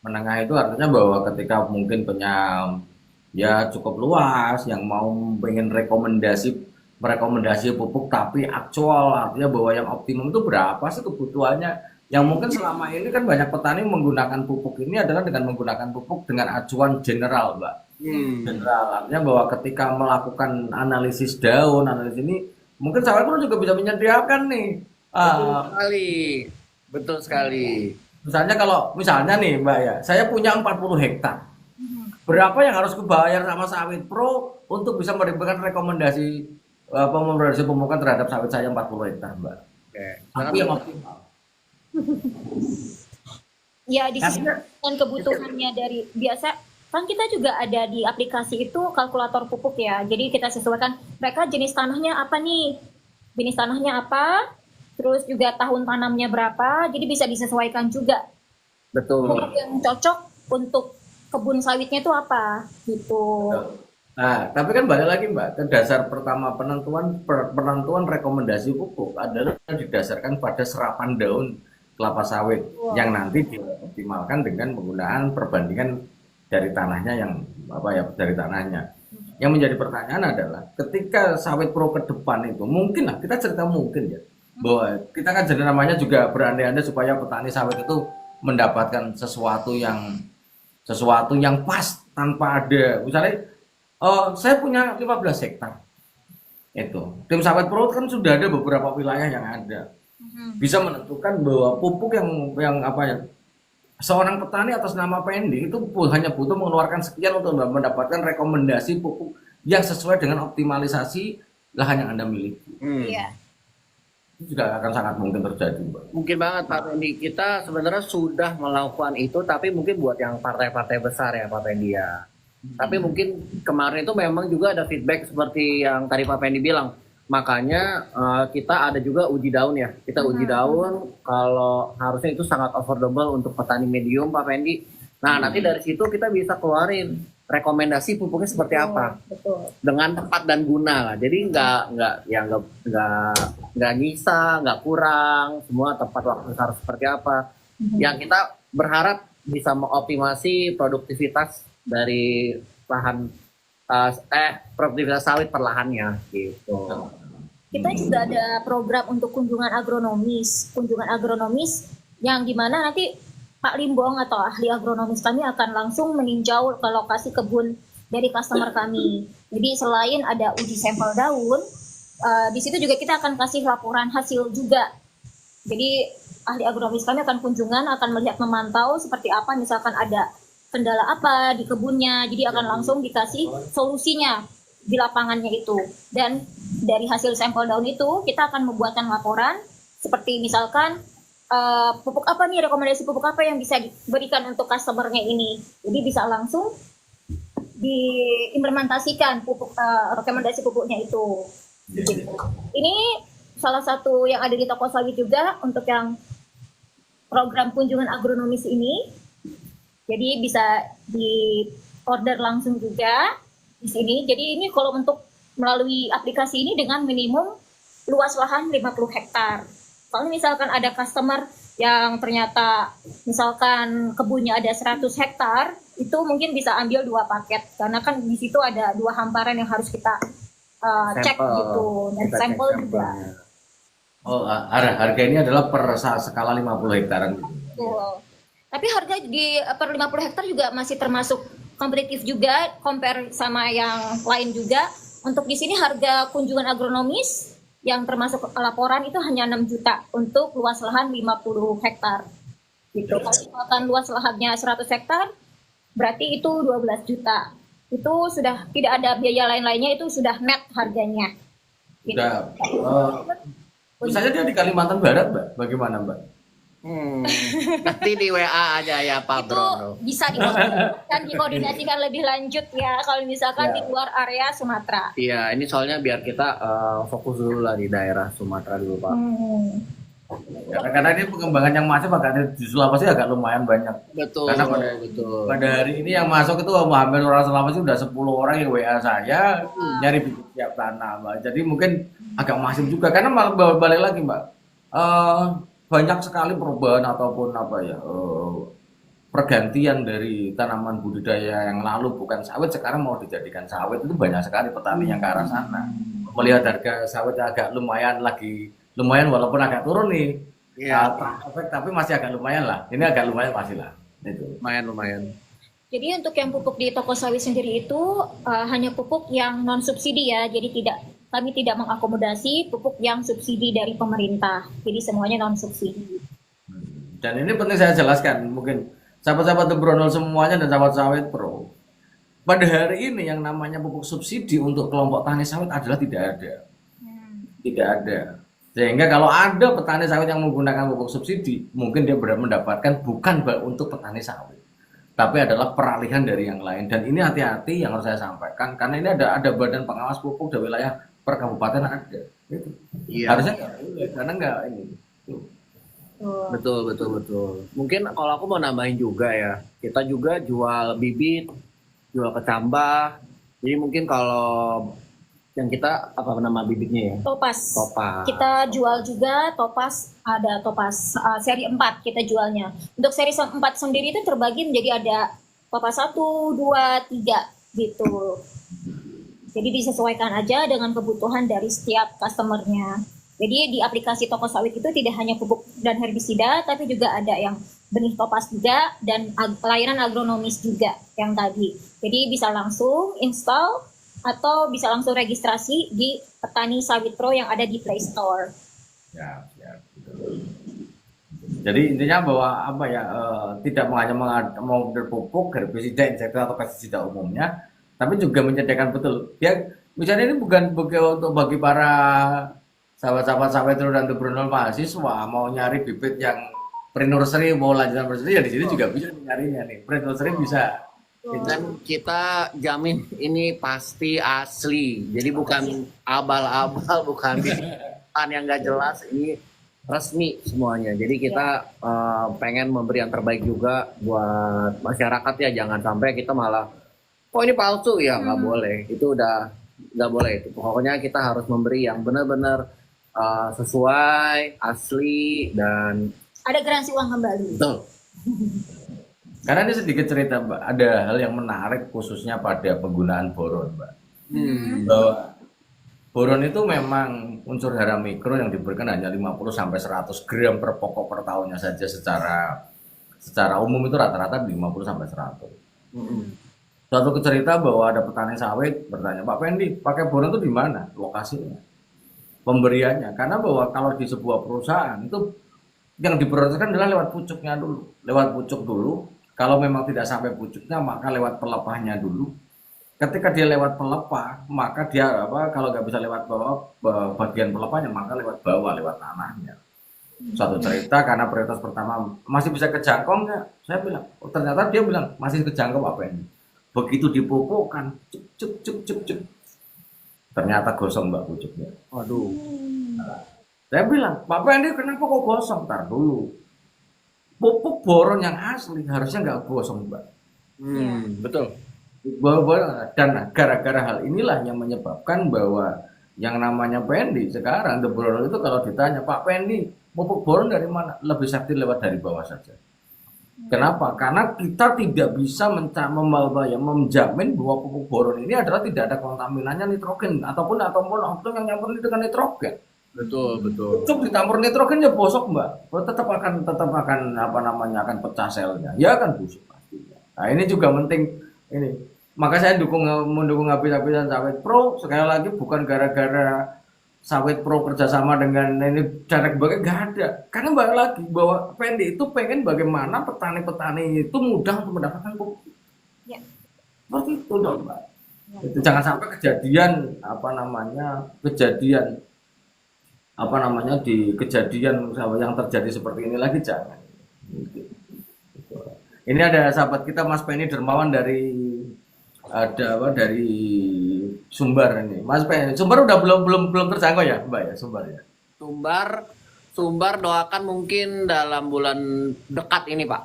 Menengah itu artinya bahwa ketika mungkin punya ya cukup luas yang mau pengen merekomendasi pupuk tapi aktual, artinya bahwa yang optimum itu berapa sih kebutuhannya, yang mungkin selama ini kan banyak petani menggunakan pupuk ini adalah dengan menggunakan pupuk dengan acuan general Mbak. General artinya bahwa ketika melakukan analisis daun, analisis ini mungkin sawit pun juga bisa menyediakan nih Betul sekali. misalnya nih Mbak ya, saya punya 40 hektar. Berapa yang harus kebayar sama Sawit Pro untuk bisa memberikan rekomendasi pemupukan terhadap sawit saya 40 hektar, Mbak? Oke. Tapi yang optimal. Ya disesuaikan kebutuhannya dari biasa kan kita juga ada di aplikasi itu kalkulator pupuk ya. Jadi kita sesuaikan mereka jenis tanahnya apa nih, jenis tanahnya apa, terus juga tahun tanamnya berapa. Jadi bisa disesuaikan juga Betul. pupuk yang cocok untuk kebun sawitnya itu apa gitu. Nah, tapi kan balik lagi Mbak, ke dasar pertama penentuan rekomendasi pupuk adalah didasarkan pada serapan daun kelapa sawit yang nanti dioptimalkan dengan penggunaan perbandingan dari tanahnya dari tanahnya. Yang menjadi pertanyaan adalah ketika Sawit Pro ke depan itu mungkin lah kita cerita mungkin ya bahwa kita kan jadi namanya juga berandai-andai supaya petani sawit itu mendapatkan sesuatu yang pas tanpa ada misalnya saya punya 15 hektar. Itu. Tim Sawit Pro kan sudah ada beberapa wilayah yang ada. Bisa menentukan bahwa pupuk yang seorang petani atas nama Pendi itu hanya butuh mengeluarkan sekian untuk mendapatkan rekomendasi pupuk yang sesuai dengan optimalisasi lahan yang Anda miliki. Iya. Itu juga akan sangat mungkin terjadi, Mbak. Mungkin banget Pak Pendi, kita sebenarnya sudah melakukan itu, tapi mungkin buat yang partai-partai besar ya Pak Pendi ya. Tapi mungkin kemarin itu memang juga ada feedback seperti yang tadi Pak Pendi bilang. Makanya kita ada juga uji daun ya. Kita uji daun kalau harusnya itu sangat affordable untuk petani medium Pak Pendi. Nah nanti dari situ kita bisa keluarin rekomendasi pupuknya seperti apa. Betul. Dengan tepat dan guna lah. Jadi nggak nyisa, nggak kurang. Semua tepat waktu harus seperti apa. Yang kita berharap bisa mengoptimasi produktivitas dari lahan produktivitas sawit per lahannya gitu. Kita juga ada program untuk kunjungan agronomis yang dimana nanti Pak Limbong atau ahli agronomis kami akan langsung meninjau ke lokasi kebun dari customer kami. Jadi selain ada uji sampel daun, di situ juga kita akan kasih laporan hasil juga. Jadi ahli agronomis kami akan kunjungan, akan melihat memantau seperti apa, misalkan ada kendala apa di kebunnya, jadi akan langsung dikasih solusinya di lapangannya itu. Dan dari hasil sampel daun itu kita akan membuatkan laporan seperti misalkan pupuk apa nih, rekomendasi pupuk apa yang bisa diberikan untuk customernya ini. Jadi bisa langsung diimplementasikan rekomendasi pupuknya itu. Gitu. Ini salah satu yang ada di toko sawit juga untuk yang program kunjungan agronomis ini. Jadi bisa di order langsung juga di sini. Jadi ini kalau untuk melalui aplikasi ini dengan minimum luas lahan 50 hektar. Kalau misalkan ada customer yang ternyata misalkan kebunnya ada 100 hektar, itu mungkin bisa ambil 2 paket. Karena kan di situ ada 2 hamparan yang harus kita cek gitu. Dan sampel juga. Oh, harga ini adalah per skala 50 hektaran. Betul. Tapi harga di per 50 hektar juga masih termasuk kompetitif juga, compare sama yang lain juga. Untuk di sini harga kunjungan agronomis yang termasuk laporan itu hanya 6 juta untuk luas lahan 50 hektar. Gitu. Kalau misalkan luas lahannya 100 hektar, berarti itu 12 juta. Itu sudah tidak ada biaya lain-lainnya, itu sudah net harganya. Gitu. Misalnya dia di Kalimantan Barat, Mbak, bagaimana Mbak? Nanti di WA aja ya Pak Itu Brono. bisa dikoordinasikan lebih lanjut ya kalau misalkan di luar area Sumatera. Iya, ini soalnya biar kita fokus dulu lah di daerah Sumatera dulu Pak. Karena ini pengembangan yang masif agak di Sulawesi agak lumayan banyak. Betul. Karena betul. pada hari ini yang masuk itu hampir orang Sulawesi udah 10 orang yang WA saya nyari bibit siap tanam, Mbak. Jadi mungkin agak masif juga karena balik lagi Mbak. Banyak sekali perubahan ataupun pergantian dari tanaman budidaya yang lalu bukan sawit sekarang mau dijadikan sawit, itu banyak sekali petani yang ke arah sana. Melihat harga sawit agak lumayan walaupun agak turun nih. Iya. Tapi masih agak lumayan lah. Ini agak lumayan masih lah. Itu. Lumayan. Jadi untuk yang pupuk di toko sawit sendiri itu hanya pupuk yang non subsidi ya. Jadi kami tidak mengakomodasi pupuk yang subsidi dari pemerintah. Jadi semuanya non subsidi. Dan ini penting saya jelaskan, mungkin sahabat-sahabat The Brondol semuanya dan sahabat sawit pro. Pada hari ini yang namanya pupuk subsidi untuk kelompok tani sawit adalah tidak ada. Tidak ada. Sehingga kalau ada petani sawit yang menggunakan pupuk subsidi, mungkin dia benar mendapatkan bukan untuk petani sawit, tapi adalah peralihan dari yang lain. Dan ini hati-hati yang harus saya sampaikan, karena ini ada badan pengawas pupuk di wilayah per kabupaten ada. Gitu. Iya. Harusnya nggak boleh, karena nggak ini. Tuh. Betul. Mungkin kalau aku mau nambahin juga ya, kita juga jual bibit, jual kecambah. Jadi mungkin kalau yang kita apa nama bibitnya ya? Topas. Topas. Kita jual juga topas, ada topas seri 4 kita jualnya. Untuk seri 4 sendiri itu terbagi menjadi ada topas 1, 2, 3 gitu. Jadi disesuaikan aja dengan kebutuhan dari setiap customernya. Jadi di aplikasi toko sawit itu tidak hanya pupuk dan herbisida, tapi juga ada yang benih topas juga dan layanan agronomis juga yang tadi. Jadi bisa langsung install atau bisa langsung registrasi di Petani Sawit Pro yang ada di Play Store. Ya, betul. Jadi intinya bahwa tidak hanya mau berpupuk, herbisida, insektisida atau pestisida umumnya, tapi juga menyediakan betul. Ya, misalnya ini bukan untuk bagi para sahabat-sahabat sawit dan The Brondol mahasiswa mau nyari bibit yang pre-nursery mau lanjutan nursery ya di sini juga bisa nyarinya nih. Pre-nursery bisa. Dan kita jamin ini pasti asli. Jadi bukan abal-abal, bukan yang nggak jelas. Ini resmi semuanya. Jadi kita pengen memberi yang terbaik juga buat masyarakat ya. Jangan sampai kita malah, kok ini palsu ya, nggak boleh. Itu udah nggak boleh. Itu pokoknya kita harus memberi yang benar-benar sesuai, asli dan ada garansi uang kembali. betul. Karena ini sedikit cerita Mbak, ada hal yang menarik khususnya pada penggunaan boron Mbak. Bahwa boron itu memang unsur hara mikro yang diberikan hanya 50-100 gram per pokok per tahunnya saja secara umum itu rata-rata 50-100. Suatu cerita bahwa ada petani sawit bertanya, Pak Pendi, pakai boron itu di mana lokasinya? Pemberiannya, karena bahwa kalau di sebuah perusahaan itu yang diprioritaskan adalah lewat pucuk dulu. Kalau memang tidak sampai pucuknya, maka lewat pelepahnya dulu. Ketika dia lewat pelepah, maka dia kalau nggak bisa lewat bagian pelepahnya, maka lewat bawah, lewat tanahnya. Suatu cerita karena prioritas pertama masih bisa kejangkau nggak? Saya bilang, ternyata dia bilang masih kejangkau apa ini? Begitu dipupukkan, cuk. Ternyata gosong Mbak pucuknya. Waduh. Saya bilang, Pak Pendi kenapa kok gosong? Ntar dulu. Pupuk boron yang asli harusnya nggak gosong Mbak. Betul. Dan gara-gara hal inilah yang menyebabkan bahwa yang namanya Pendi sekarang The Brondol itu kalau ditanya, Pak Pendi pupuk boron dari mana? Lebih sakti lewat dari bawah saja. Kenapa? Karena kita tidak bisa menjamin bahwa pupuk boron ini adalah tidak ada kontaminannya nitrogen ataupun oktan yang nyampur dengan nitrogen. Betul. Cukup ditampur nitrogen ya bosok Mbak. Tetap akan akan pecah selnya. Ya akan busuk pastinya. Nah, ini juga penting ini. Maka saya mendukung habis-habisan Sawit Pro sekali lagi bukan gara-gara Sawit Pro kerjasama dengan ini direct bagai nggak ada. Karena balik lagi bahwa Pendi itu pengen bagaimana petani-petani itu mudah untuk mendapatkan pupuk. Ya. Seperti itu dong Mbak. Itu jangan sampai kejadian apa namanya di kejadian yang terjadi seperti ini lagi jangan. Ini ada sahabat kita Mas Penny Dermawan dari Sumbar ini. Mas Penny, Sumbar udah belum terjangkau ya, Mbak ya, Sumbar ya. Sumbar, Sumbar doakan mungkin dalam bulan dekat ini, Pak.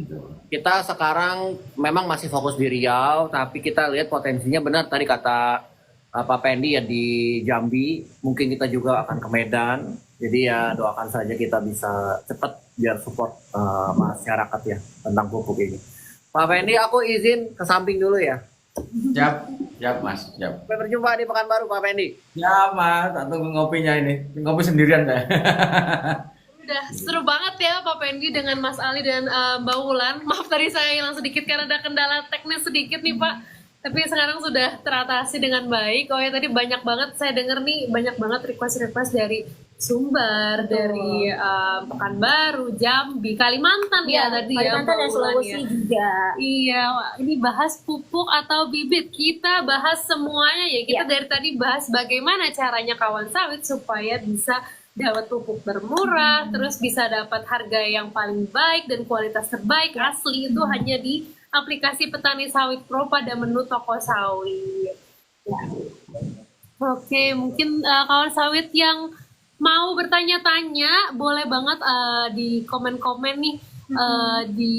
Tuh. Kita sekarang memang masih fokus di Riau, tapi kita lihat potensinya benar tadi kata Pak Pendi ya di Jambi, mungkin kita juga akan ke Medan. Jadi ya doakan saja kita bisa cepat biar support masyarakat ya tentang pupuk ini. Pak Pendi, aku izin ke samping dulu ya. Siap Mas, siap. Sampai berjumpa di Pekanbaru, Pak Pendi. Ya Mas, tak tunggu ngopinya ini. Ngopi sendirian saya. Udah seru banget ya Pak Pendi dengan Mas Ali dan Mbak Wulan. Maaf tadi saya hilang sedikit karena ada kendala teknis sedikit nih Pak. Tapi sekarang sudah teratasi dengan baik. Oh ya tadi banyak banget saya dengar nih banyak banget request dari Sumbar, dari Pekanbaru, Jambi, Kalimantan ya tadi ya. Kalimantan dan Sulawesi juga. Iya, ini bahas pupuk atau bibit. Kita bahas semuanya ya. Kita dari tadi bahas bagaimana caranya kawan sawit supaya bisa dapat pupuk bermurah, terus bisa dapat harga yang paling baik dan kualitas terbaik asli itu hanya di aplikasi Petani Sawit Pro pada menu toko sawit. Ya. Oke, mungkin kawan sawit yang mau bertanya-tanya boleh banget di komen-komen nih di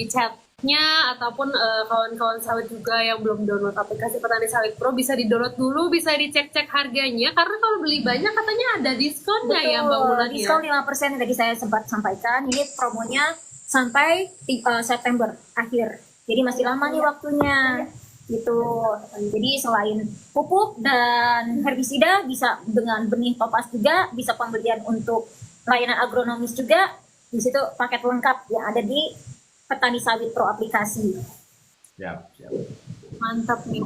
chatnya ataupun kawan-kawan sawit juga yang belum download aplikasi Petani Sawit Pro bisa di-download dulu, bisa dicek-cek harganya karena kalau beli banyak katanya ada diskonnya. Betul, ya Mbak Wulan ya. Diskon 5% tadi saya sempat sampaikan. Ini promonya sampai September akhir. Jadi masih lama nih waktunya. Gitu. Jadi selain pupuk dan herbisida bisa dengan benih topas juga, bisa pembelian untuk layanan agronomis juga. Di situ paket lengkap yang ada di Petani Sawit Pro aplikasi. Siap. Mantap nih.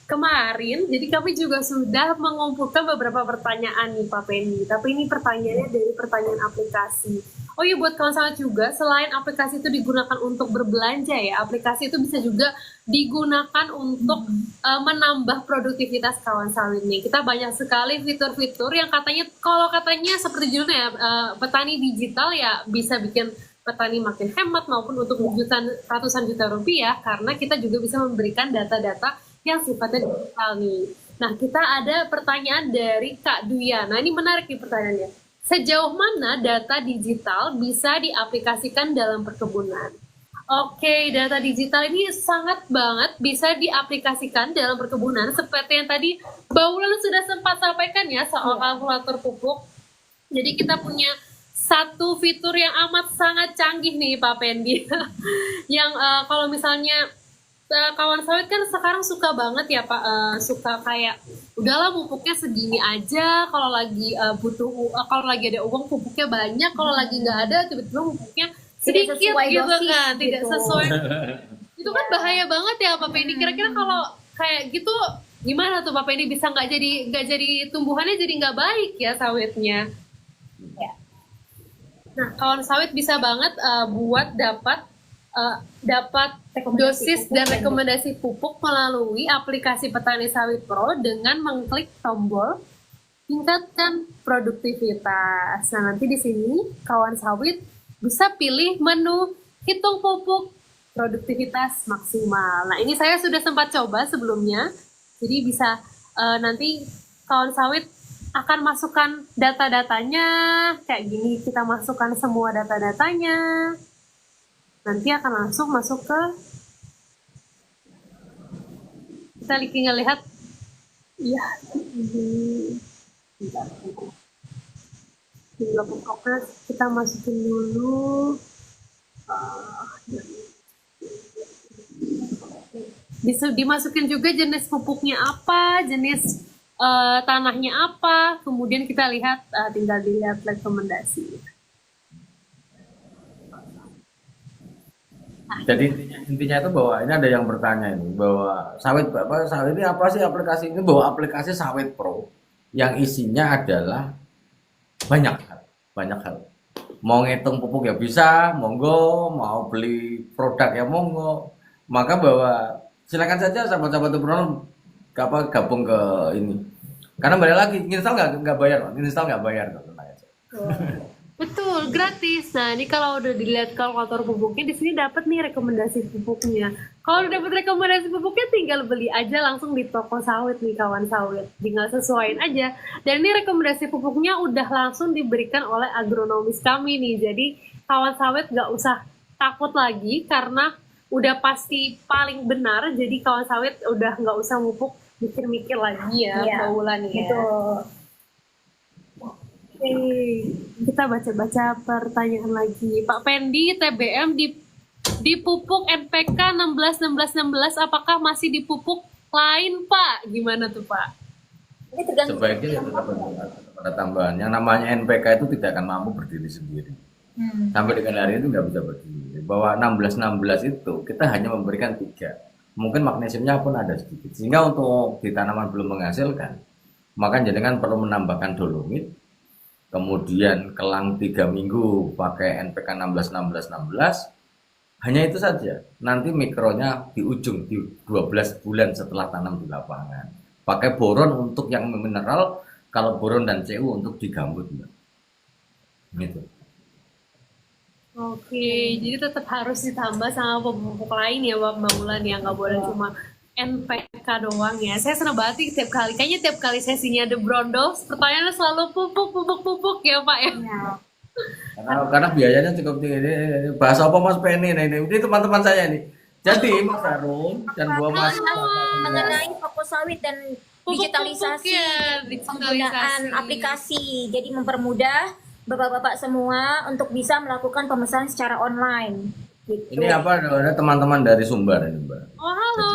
Kemarin, jadi kami juga sudah mengumpulkan beberapa pertanyaan nih Pak Penny. Tapi ini pertanyaannya dari pertanyaan aplikasi. Oh iya buat kawan sawit juga, selain aplikasi itu digunakan untuk berbelanja ya, aplikasi itu bisa juga digunakan untuk menambah produktivitas kawan sawit nih. Kita banyak sekali fitur-fitur yang katanya seperti judulnya ya, petani digital ya bisa bikin petani makin hemat maupun untuk ratusan juta rupiah karena kita juga bisa memberikan data-data yang sifatnya digital nih. Nah kita ada pertanyaan dari Kak Duyana, ini menarik nih pertanyaannya. Sejauh mana data digital bisa diaplikasikan dalam perkebunan? Oke, data digital ini sangat banget bisa diaplikasikan dalam perkebunan seperti yang tadi Mbak Wulan sudah sempat sampaikan ya soal kalkulator pupuk. Jadi kita punya satu fitur yang amat sangat canggih nih Pak Pendi yang kalau misalnya kawan sawit kan sekarang suka banget ya Pak, suka kayak udahlah pupuknya segini aja, kalau lagi kalau lagi ada uang pupuknya banyak, kalau lagi nggak ada tiba-tiba pupuknya sedikit gitu kan, tidak sesuai. Itu kan bahaya banget ya Pak Penny. Kira-kira kalau kayak gitu gimana tuh Pak Penny, bisa nggak jadi tumbuhannya jadi nggak baik ya sawitnya? Ya. Nah kawan sawit bisa banget buat dapat dosis dan rekomendasi pupuk melalui aplikasi Petani Sawit Pro dengan mengklik tombol tingkatkan produktivitas. Nah, nanti di sini kawan sawit bisa pilih menu hitung pupuk produktivitas maksimal. Nah, ini saya sudah sempat coba sebelumnya. Jadi bisa nanti kawan sawit akan masukkan data-datanya kayak gini, kita masukkan semua data-datanya. Nanti akan langsung masuk ke kita lihat ya di pokoknya kita masukin dulu dimasukin juga jenis pupuknya apa, jenis tanahnya apa, kemudian kita lihat tinggal dilihat rekomendasi. Jadi intinya itu bahwa ini ada yang bertanya ini bahwa sawit ini apa sih aplikasi ini, bahwa aplikasi Sawit Pro yang isinya adalah banyak hal. Mau ngitung pupuk ya bisa, monggo, mau beli produk ya monggo. Maka bahwa silakan saja sahabat-sahabat Pro gabung ke ini Karena balik lagi, install nggak bayar, Pak. Install nggak bayar, Pak. Tenang aja. Betul, gratis. Nah, ini kalau udah dilihat kalkulator pupuknya, di sini dapat nih rekomendasi pupuknya. Kalau udah dapat rekomendasi pupuknya, tinggal beli aja langsung di toko sawit nih, kawan sawit. Tinggal sesuaiin aja. Dan ini rekomendasi pupuknya udah langsung diberikan oleh agronomis kami nih. Jadi, kawan sawit nggak usah takut lagi karena udah pasti paling benar. Jadi, kawan sawit udah nggak usah pupuk mikir-mikir lagi ya, Iya, Mbak Wulan ya. Gitu. Oke, kita baca-baca pertanyaan lagi. Pak Pendi, TBM di pupuk NPK 16 apakah masih dipupuk lain, Pak? Gimana tuh, Pak? Ini tergantung. Sebaiknya ya tetap ada tambahan. Yang namanya NPK itu tidak akan mampu berdiri sendiri. Sampai dengan hari itu nggak bisa berdiri. Bahwa 16 itu kita hanya memberikan 3. Mungkin magnesiumnya pun ada sedikit. Sehingga untuk di tanaman belum menghasilkan, maka jenengan perlu menambahkan dolomit. Kemudian kelang 3 minggu pakai NPK 16. Hanya itu saja. Nanti mikronya di ujung, di 12 bulan setelah tanam di lapangan. Pakai boron untuk yang mineral, kalau boron dan CU untuk di gambut. Gitu. Oke, jadi tetap harus ditambah sama pupuk lain ya, Mbak Wulan ya, nggak boleh cuma NPK doang ya. Saya senang banget nih kayaknya tiap kali sesinya The Brondos, pertanyaannya selalu pupuk ya, Pak ya. Karena biayanya cukup tinggi. Ini bahasa apa Mas Penny? Nah, ini teman-teman saya nih. Jadi Mas Harun dan Bu Mas Mengenai fokus sawit dan digitalisasi, penggunaan aplikasi, jadi mempermudah bapak-bapak semua untuk bisa melakukan pemesanan secara online. Gitu. Ini apa? Ada teman-teman dari Sumbar ini, Mbak. Oh, halo.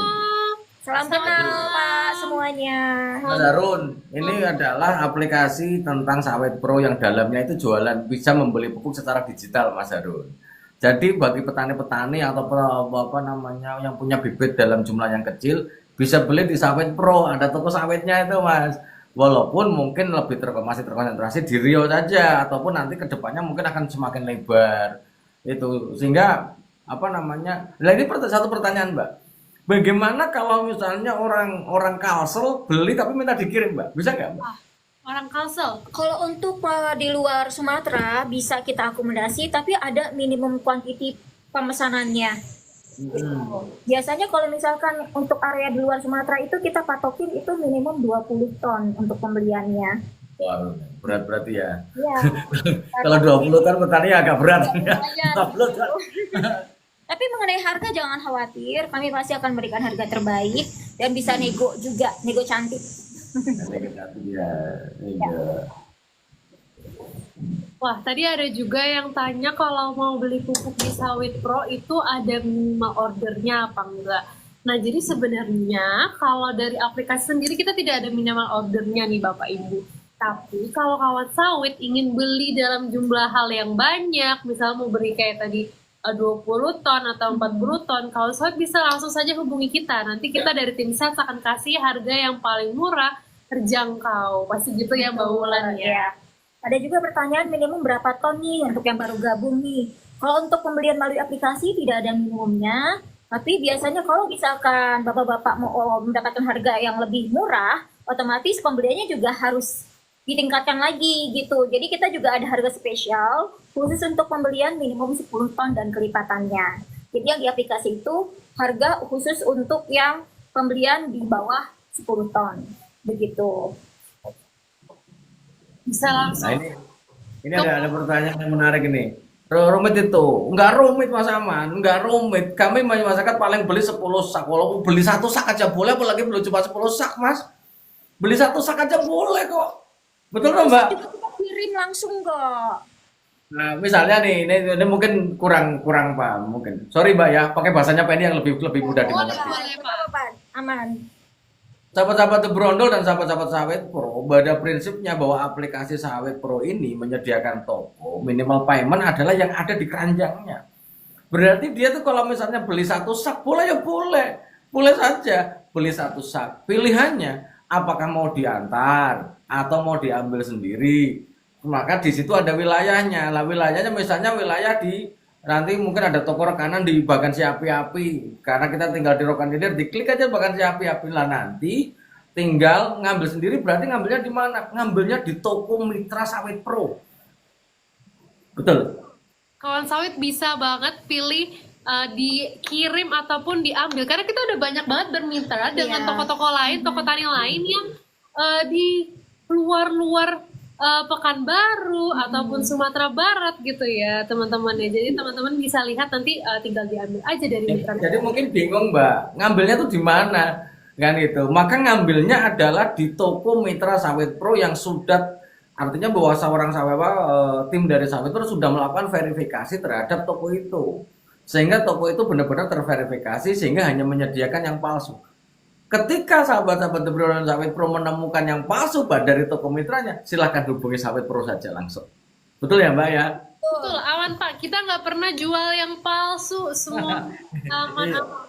Salam kenal Pak semuanya. Mas Harun, ini adalah aplikasi tentang Sawit Pro yang dalamnya itu jualan bisa membeli pupuk secara digital, Mas Harun. Jadi bagi petani-petani atau apa namanya yang punya bibit dalam jumlah yang kecil bisa beli di Sawit Pro, ada toko sawitnya itu, Mas. Walaupun mungkin lebih masih terkonsentrasi di Riau saja ataupun nanti kedepannya mungkin akan semakin lebar. Itu sehingga apa namanya? Nah, ini satu pertanyaan, Mbak. Bagaimana kalau misalnya orang Kalsel beli tapi minta dikirim, Mbak? Bisa nggak, Mbak? Orang Kalsel. Kalau untuk di luar Sumatera bisa kita akomodasi, tapi ada minimum quantity pemesanannya. Biasanya kalau misalkan untuk area di luar Sumatera itu kita patokin itu minimum 20 ton untuk pembeliannya. Wah, berat berarti ya. Iya. Kalau 20 ton petani agak berat. Lumayan. 20 ton. Tapi mengenai harga jangan khawatir, kami pasti akan memberikan harga terbaik dan bisa nego juga, nego cantik. Wah, tadi ada juga yang tanya kalau mau beli pupuk di Sawit Pro itu ada minimal ordernya apa enggak. Nah, jadi sebenarnya kalau dari aplikasi sendiri kita tidak ada minimal ordernya nih Bapak Ibu. Tapi kalau kawan sawit ingin beli dalam jumlah hal yang banyak, misalnya mau beli kayak tadi 20 ton atau 40 ton, kalau sawit bisa langsung saja hubungi kita. Nanti kita dari tim sales akan kasih harga yang paling murah, terjangkau. Pasti gitu ya Mbak Wulan ya. Ada juga pertanyaan minimum berapa ton nih untuk yang baru gabung nih. Kalau untuk pembelian melalui aplikasi tidak ada minimumnya, tapi biasanya kalau misalkan bapak-bapak mau mendapatkan harga yang lebih murah, otomatis pembeliannya juga harus ditingkatkan lagi gitu. Jadi kita juga ada harga spesial khusus untuk pembelian minimum 10 ton dan kelipatannya. Jadi yang di aplikasi itu harga khusus untuk yang pembelian di bawah 10 ton. Begitu. Bisa langsung. Nah, ini ada pertanyaan yang menarik ini. Rumit itu? Enggak rumit Mas Aman, enggak rumit. Kami masyarakat paling beli 10 sak. Walaupun beli 1 sak aja boleh, apalagi belum cuma 10 sak, Mas. Beli 1 sak aja boleh kok. Betul dong, Mbak? Juga kita kirim langsung kok. Nah, misalnya nih, ini mungkin kurang paham mungkin. Sorry, Mbak ya, pakai bahasanya Penny yang lebih mudah dimengerti. Boleh, Pak. Aman. Sahabat-sahabat The Brondol dan sahabat-sahabat Sawit Pro, pada prinsipnya bahwa aplikasi Sawit Pro ini menyediakan toko, minimal payment adalah yang ada di keranjangnya. Berarti dia tuh kalau misalnya beli 1 sak, boleh ya boleh. Boleh saja beli 1 sak. Pilihannya apakah mau diantar atau mau diambil sendiri. Maka di situ ada wilayahnya. Lah wilayahnya misalnya wilayah di nanti mungkin ada toko rekanan di Bagan Si Api-Api. Karena kita tinggal di Rokan Hilir, diklik aja Bagan Si Api-Api lah nanti tinggal ngambil sendiri. Berarti ngambilnya di mana? Ngambilnya di toko Mitra Sawit Pro. Betul. Kawan sawit bisa banget pilih dikirim ataupun diambil karena kita udah banyak banget bermitra dengan Iya. toko-toko lain, toko tani lain yang di luar-luar Pekanbaru ataupun Sumatera Barat gitu ya teman-teman ya. Jadi teman-teman bisa lihat nanti tinggal diambil aja dari mitra. Jadi mungkin bingung Mbak, ngambilnya tuh di mana? Kan itu. Maka ngambilnya adalah di toko Mitra Sawit Pro yang sudah, artinya bahwa tim dari Sawit Pro sudah melakukan verifikasi terhadap toko itu. Sehingga toko itu benar-benar terverifikasi sehingga hanya menyediakan yang palsu. Ketika sahabat-sahabat The Bro dan Sawit Pro menemukan yang palsu dari toko mitranya, silahkan hubungi Sawit Pro saja langsung. Betul ya Mbak ya? Betul, aman Pak. Kita nggak pernah jual yang palsu, semua aman-aman.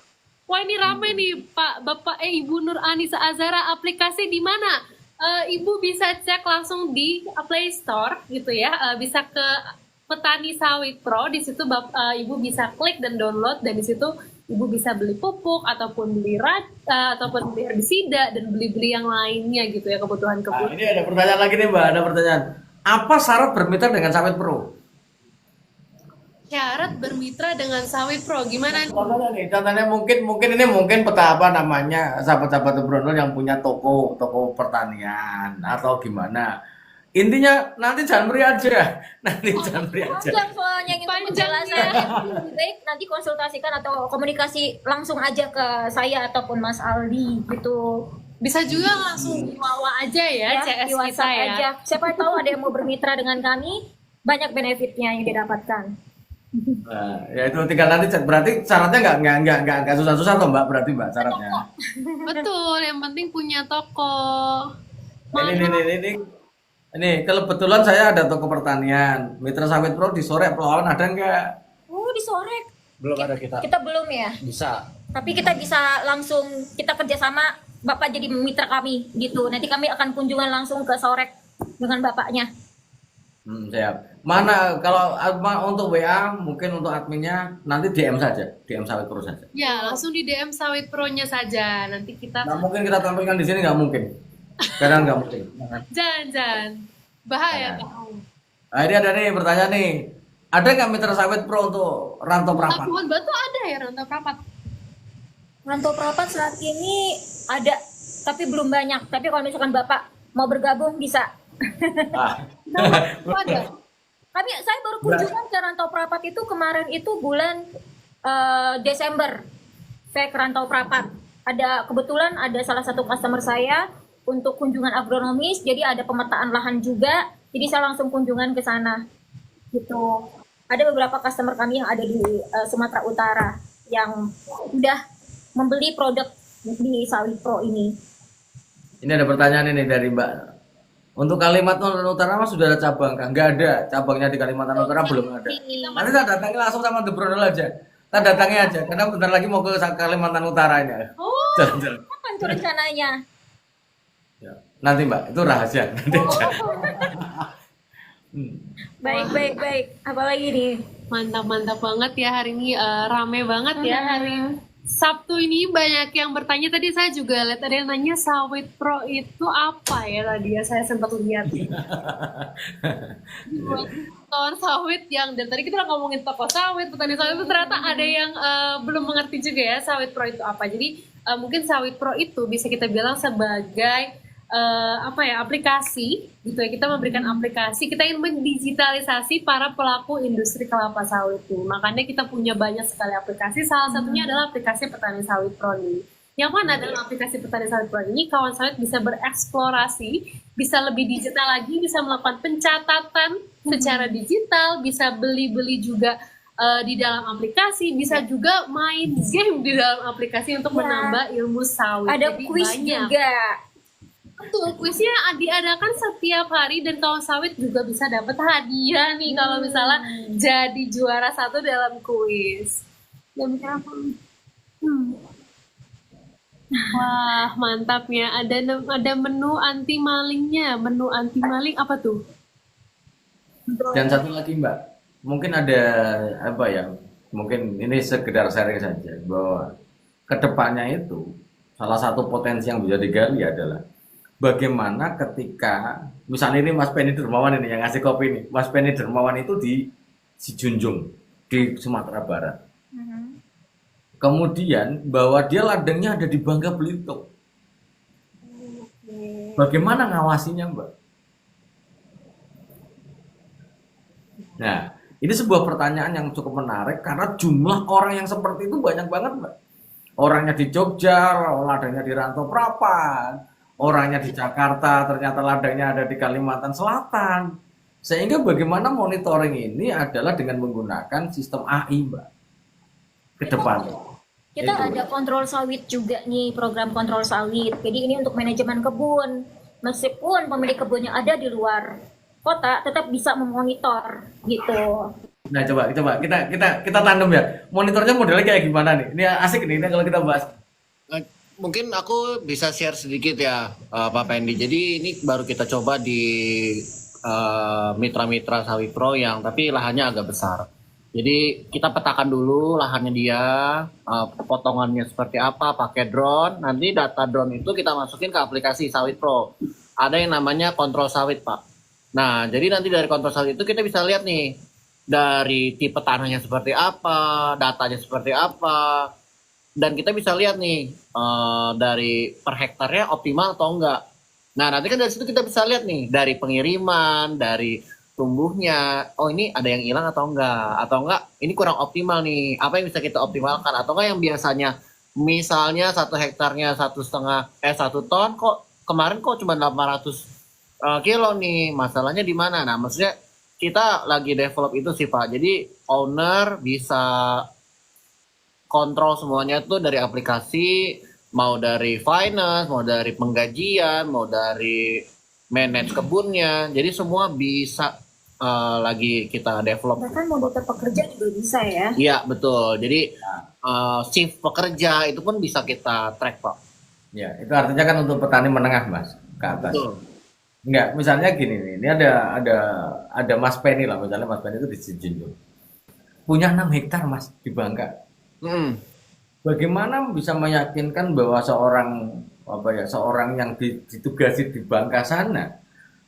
Wah ini rame nih Pak, Bapak, Ibu Nur Anissa Azara, aplikasi di mana? Ibu bisa cek langsung di Play Store gitu ya, bisa ke Petani Sawit Pro, di situ Ibu bisa klik dan download, dan di situ Ibu bisa beli pupuk ataupun beli ataupun beli herbisida dan beli-beli yang lainnya gitu ya, kebutuhan Nah, kebun. ini ada pertanyaan lagi nih Mbak, ada pertanyaan. Apa syarat bermitra dengan Sawit Pro? Syarat bermitra dengan Sawit Pro gimana nih? Contohnya mungkin peta apa namanya sahabat-sahabat Brondol yang punya toko pertanian atau gimana. Intinya nanti jangan beri aja, Panjang soalnya gitu penjelasannya. Lebih baik nanti konsultasikan atau komunikasi langsung aja ke saya ataupun Mas Aldi gitu. Bisa juga langsung di Wawa aja ya, CS di kita WhatsApp ya. aja. Siapa tahu ada yang mau bermitra dengan kami, banyak benefitnya yang didapatkan. Nah, ya itu tinggal nanti cek. Berarti syaratnya nggak susah-susah toh Mbak, berarti Mbak syaratnya. Betul, yang penting punya toko. Ini kebetulan saya ada toko pertanian. Mitra Sawit Pro di Sorek Pelawan ada nggak? Oh, disorek. Belum ada kita. Kita belum ya. Bisa. Tapi kita bisa langsung kita kerjasama, Bapak jadi mitra kami gitu. Nanti kami akan kunjungan langsung ke Sorek dengan bapaknya. Siap. Mana kalau untuk WA mungkin untuk adminnya nanti DM saja, DM Sawit Pro saja. Ya, langsung di DM Sawit Pro-nya saja. Nanti kita Nggak mungkin kita tampilkan di sini, nggak mungkin. Kadang nggak mungkin. jangan. Bahaya. Nah, ini ada nih pertanyaan nih. Ada nggak Mitra Sawit Pro untuk rantau perapat? Labuan Batu ada ya rantau perapat? Rantau perapat saat ini ada, tapi belum banyak. Tapi kalau misalkan Bapak mau bergabung bisa. Ah. Ada. Saya baru kunjungan ke rantau perapat itu kemarin itu bulan Desember. Saya ke rantau perapat. Kebetulan ada salah satu customer saya untuk kunjungan agronomis, jadi ada pemetaan lahan juga. Jadi saya langsung kunjungan ke sana. Gitu. Ada beberapa customer kami yang ada di Sumatera Utara yang udah membeli produk di Sawit Pro ini. Ini ada pertanyaan ini dari Mbak. Untuk Kalimantan Utara mas sudah ada cabang kan? Nggak ada, cabangnya di Kalimantan Utara belum ada. Nanti saya datangi langsung sama The Brondol aja. Kita datangi aja, karena bentar lagi mau ke Kalimantan Utara ini. Oh, Jalan-jalan. Kapan tuh rencananya? Ya. Nanti Mbak, itu rahasia. Nanti aja. Baik. Apalagi nih? mantap banget ya hari ini, rame banget ya hari Sabtu ini, banyak yang bertanya. Tadi saya juga lihat ada yang nanya Sawit Pro itu apa ya, tadi ya saya sempat lihat. Buat kawan sawit yang dari tadi kita udah ngomongin toko sawit, petani sawit, itu ternyata ada yang belum mengerti juga ya Sawit Pro itu apa. Jadi mungkin Sawit Pro itu bisa kita bilang sebagai aplikasi gitu ya. Kita memberikan aplikasi, kita ingin mendigitalisasi para pelaku industri kelapa sawit nih. Makanya kita punya banyak sekali aplikasi, salah satunya adalah aplikasi Petani Sawit Pro nih. Yang mana dalam aplikasi Petani Sawit Pro ini kawan sawit bisa bereksplorasi, bisa lebih digital lagi, bisa melakukan pencatatan secara digital, bisa beli-beli juga di dalam aplikasi, bisa juga main game di dalam aplikasi untuk menambah ilmu sawit. Ada Jadi kuis banyak. juga. Betul, kuisnya diadakan setiap hari dan kawan sawit juga bisa dapat hadiah nih kalau misalnya jadi juara satu dalam kuis. Dan mikir apa? Wah, mantapnya. Ada menu anti malingnya. Menu anti maling apa tuh? Dan satu lagi Mbak, mungkin ada mungkin ini sekedar sharing saja bahwa kedepannya itu salah satu potensi yang bisa digali adalah bagaimana ketika misalnya ini Mas Penny Dermawan ini yang ngasih kopi ini, Mas Penny Dermawan itu di Sijunjung di Sumatera Barat. Kemudian bahwa dia ladangnya ada di Bangka Belitung. Bagaimana ngawasinya, Mbak? Nah, ini sebuah pertanyaan yang cukup menarik karena jumlah orang yang seperti itu banyak banget, Mbak. Orangnya di Jogja, ladangnya di Rantau Prapan, orangnya di Jakarta, ternyata ladangnya ada di Kalimantan Selatan. Sehingga bagaimana monitoring ini adalah dengan menggunakan sistem AI, Mbak, ke depan. Kita ada kontrol sawit juga nih, program kontrol sawit. Jadi ini untuk manajemen kebun. Meskipun pemilik kebunnya ada di luar kota, tetap bisa memonitor gitu. Nah, coba kita tandem ya. Monitornya modelnya kayak gimana nih? Ini asik nih kalau kita bahas. Mungkin aku bisa share sedikit ya, Pak Pendi. Jadi ini baru kita coba di mitra-mitra Sawi Pro yang tapi lahannya agak besar. Jadi kita petakan dulu lahannya dia, potongannya seperti apa, pakai drone. Nanti data drone itu kita masukin ke aplikasi Sawit Pro. Ada yang namanya kontrol sawit, Pak. Nah, jadi nanti dari kontrol sawit itu kita bisa lihat nih, dari tipe tanahnya seperti apa, datanya seperti apa, dan kita bisa lihat nih dari per hektarnya optimal atau enggak. Nah, nanti kan dari situ kita bisa lihat nih dari pengiriman, dari tumbuhnya, oh ini ada yang hilang atau enggak ini kurang optimal nih, apa yang bisa kita optimalkan, atau enggak yang biasanya misalnya 1 hektarnya 1 ton, kok kemarin kok cuma 800 kilo nih, masalahnya di mana? Nah, maksudnya kita lagi develop itu sih, Pak. Jadi owner bisa kontrol semuanya tuh dari aplikasi, mau dari finance, mau dari penggajian, mau dari manage kebunnya. Jadi semua bisa lagi kita develop. Bahkan monitor pekerja juga bisa ya. Iya, betul. Jadi shift pekerja itu pun bisa kita track, Pak. Ya, itu artinya kan untuk petani menengah, Mas, ke atas. Betul. Enggak, misalnya gini nih, ini ada Mas Penny lah, misalnya Mas Penny itu di Sijunjung. Punya 6 hektar, Mas, di Bangka. Bagaimana bisa meyakinkan bahwa seorang yang ditugasi di Bangka sana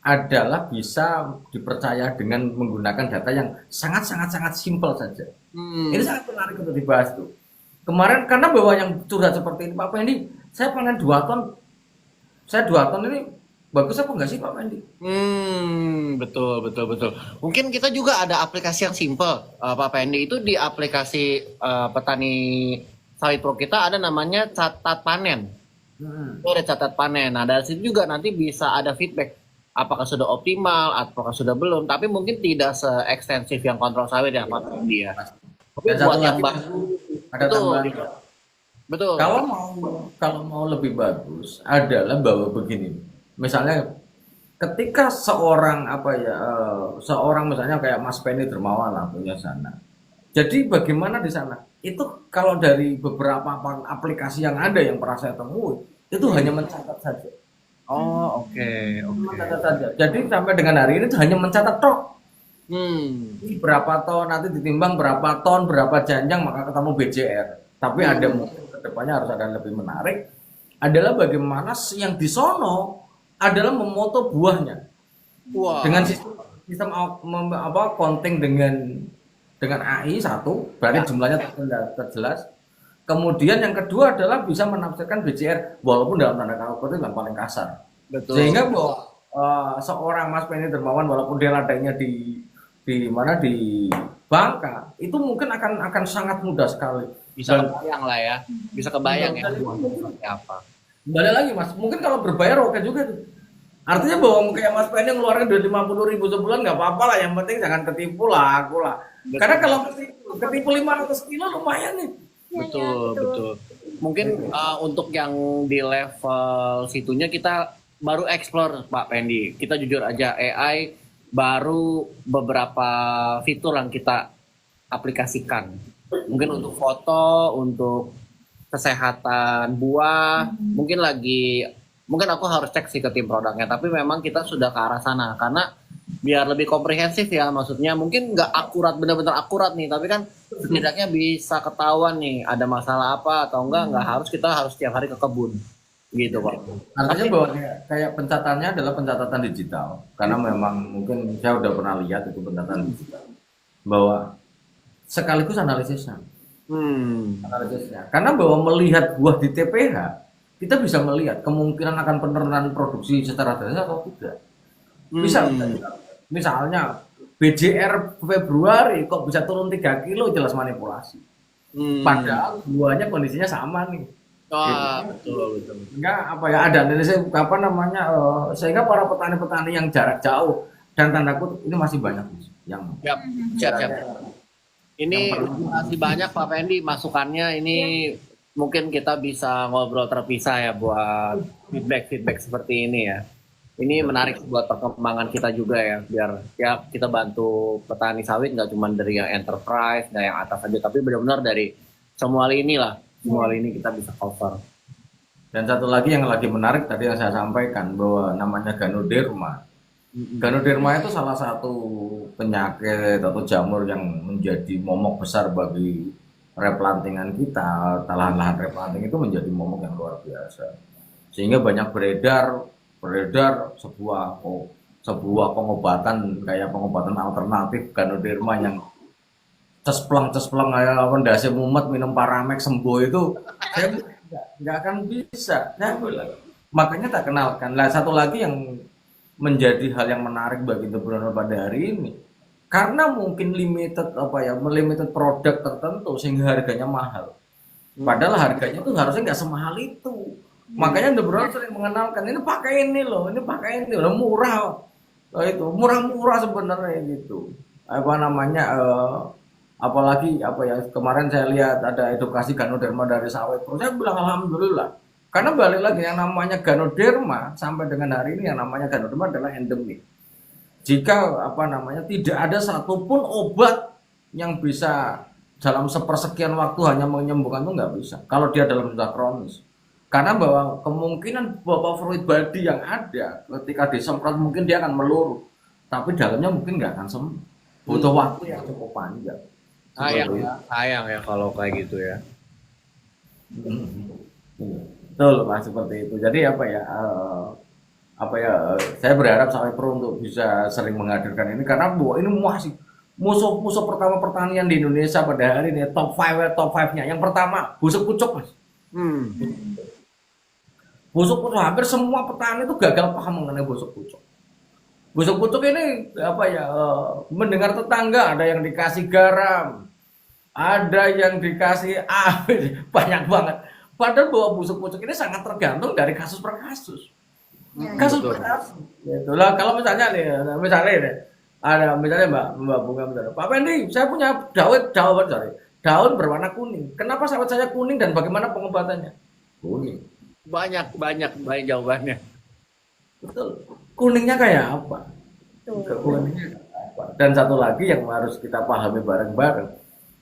adalah bisa dipercaya dengan menggunakan data yang sangat simpel saja. Ini sangat menarik untuk dibahas tuh. Kemarin karena bahwa yang curhat seperti ini, Pak Penny, saya pengen 2 ton. Saya 2 ton ini bagus apa enggak sih, Pak Pendy? Betul. Mungkin kita juga ada aplikasi yang simple, Pak Pendy. Itu di aplikasi petani Sawit Pro kita ada namanya catat panen. Itu ada catat panen. Nah, dari situ juga nanti bisa ada feedback. Apakah sudah optimal, apakah sudah belum. Tapi mungkin tidak se-ekstensif yang kontrol sawit ya, Pak Pendy ya. Tapi buat yang bagus, ada tambahan. Betul. Kalau mau lebih bagus adalah bahwa begini. Misalnya ketika seorang misalnya kayak Mas Penny Dermawan lah punya sana. Jadi bagaimana di sana? Itu kalau dari beberapa aplikasi yang ada yang pernah saya temui, itu hanya mencatat saja. Oh, oke. Mencatat saja. Jadi sampai dengan hari ini hanya mencatat tok. Ini berapa ton, nanti ditimbang berapa ton, berapa janjang, maka ketemu BJR. Tapi ada mungkin kedepannya harus ada yang lebih menarik adalah bagaimana yang di sono adalah memoto buahnya. Wow. Dengan sistem counting dengan AI satu, berarti jumlahnya terjelas. Kemudian yang kedua adalah bisa menafsirkan BCR walaupun dalam tanda kutip yang paling kasar. Betul. Sehingga bahwa seorang Mas Penny Dermawan walaupun dia ladangnya di Bangka, itu mungkin akan sangat mudah sekali. Bisa kebayang lah ya. Bisa kebayang ya apa. Balik lagi, Mas, mungkin kalau berbayar oke juga tuh. Artinya bahwa kayak Mas Penny ngeluarin duit 50.000 sebulan nggak apa-apa lah, yang penting jangan ketipu lah aku lah. Betul. Karena kalau ketipu 500 kilo lumayan nih. Betul. Mungkin untuk yang di level situnya kita baru explore, Pak Pendy. Kita jujur aja, AI baru beberapa fitur yang kita aplikasikan. Mungkin untuk foto, untuk kesehatan buah, mungkin aku harus cek sih ke tim produknya, tapi memang kita sudah ke arah sana karena biar lebih komprehensif ya, maksudnya mungkin nggak akurat, benar-benar akurat nih, tapi kan setidaknya bisa ketahuan nih ada masalah apa atau nggak harus kita harus setiap hari ke kebun gitu Pak. Artinya bahwa kayak pencatatannya adalah pencatatan digital, karena memang mungkin saya udah pernah lihat itu pencatatan digital, bahwa sekaligus analisisnya. Analisisnya. Karena bahwa melihat buah di TPH, kita bisa melihat kemungkinan akan penurunan produksi secara drastis atau tidak. Bisa, misalnya BJR Februari kok bisa turun 3 kilo, jelas manipulasi. Padahal buahnya kondisinya sama nih. Wah, betul. Enggak apa ya, ada analisis apa namanya, sehingga para petani-petani yang jarak jauh dan tanda kutip ini masih banyak yang Siap. Ini masih banyak Pak Pendi masukannya. Ini mungkin kita bisa ngobrol terpisah ya buat feedback seperti ini ya. Ini menarik buat perkembangan kita juga ya, biar ya kita bantu petani sawit nggak cuma dari yang enterprise, nggak yang atas aja, tapi benar-benar dari semua lini lah. Semua lini kita bisa cover. Dan satu lagi yang lagi menarik tadi yang saya sampaikan, bahwa namanya Ganoderma. Ganoderma itu salah satu penyakit atau jamur yang menjadi momok besar bagi replantingan kita. Lahan-lahan replanting itu menjadi momok yang luar biasa. Sehingga banyak beredar sebuah pengobatan, kayak pengobatan alternatif Ganoderma yang cespleng kayak pendasi mumet minum Paramex sembuh, itu saya nggak akan bisa. Makanya tak kenalkan. Lah satu lagi yang menjadi hal yang menarik bagi entrepreneur pada hari ini, karena mungkin limited produk tertentu sehingga harganya mahal. Padahal harganya tuh harusnya nggak semahal itu. Makanya entrepreneur sering mengenalkan, ini pakai ini loh, murah. Itu murah sebenarnya gitu. Apalagi kemarin saya lihat ada edukasi Ganoderma dari Sawit Pro. Saya bilang alhamdulillah. Karena balik lagi, yang namanya Ganoderma sampai dengan hari ini yang namanya Ganoderma adalah endemik. Jika tidak ada satupun obat yang bisa dalam sepersekian waktu hanya menyembuhkan, itu nggak bisa. Kalau dia dalam bentuk kronis. Karena bahwa kemungkinan fluid body yang ada ketika disemprot mungkin dia akan meluruh, tapi dalamnya mungkin nggak akan sembuh. Butuh waktu yang cukup panjang. Sayang ya kalau kayak gitu ya. Betul Mas, seperti itu. Jadi saya berharap Sawit Pro untuk bisa sering menghadirkan ini, karena bahwa ini masih musuh pertama pertanian di Indonesia pada hari ini, top 5-nya. Yang pertama busuk pucuk Mas. Busuk pucuk, hampir semua petani itu gagal paham mengenai busuk pucuk. Busuk pucuk ini mendengar tetangga ada yang dikasih garam, ada yang dikasih banyak banget. Padahal bahwa busuk pucuk ini sangat tergantung dari kasus per kasus. Kasus per kasus. Itulah kalau misalnya ada misalnya Mbak Bunga, misalnya, Pak Pendi, saya punya daun berwarna kuning. Kenapa sawit saya kuning dan bagaimana pengobatannya? Kuning. Banyak jawabannya. Betul. Kuningnya kayak apa? Kuningnya apa? Dan satu lagi yang harus kita pahami bareng-bareng,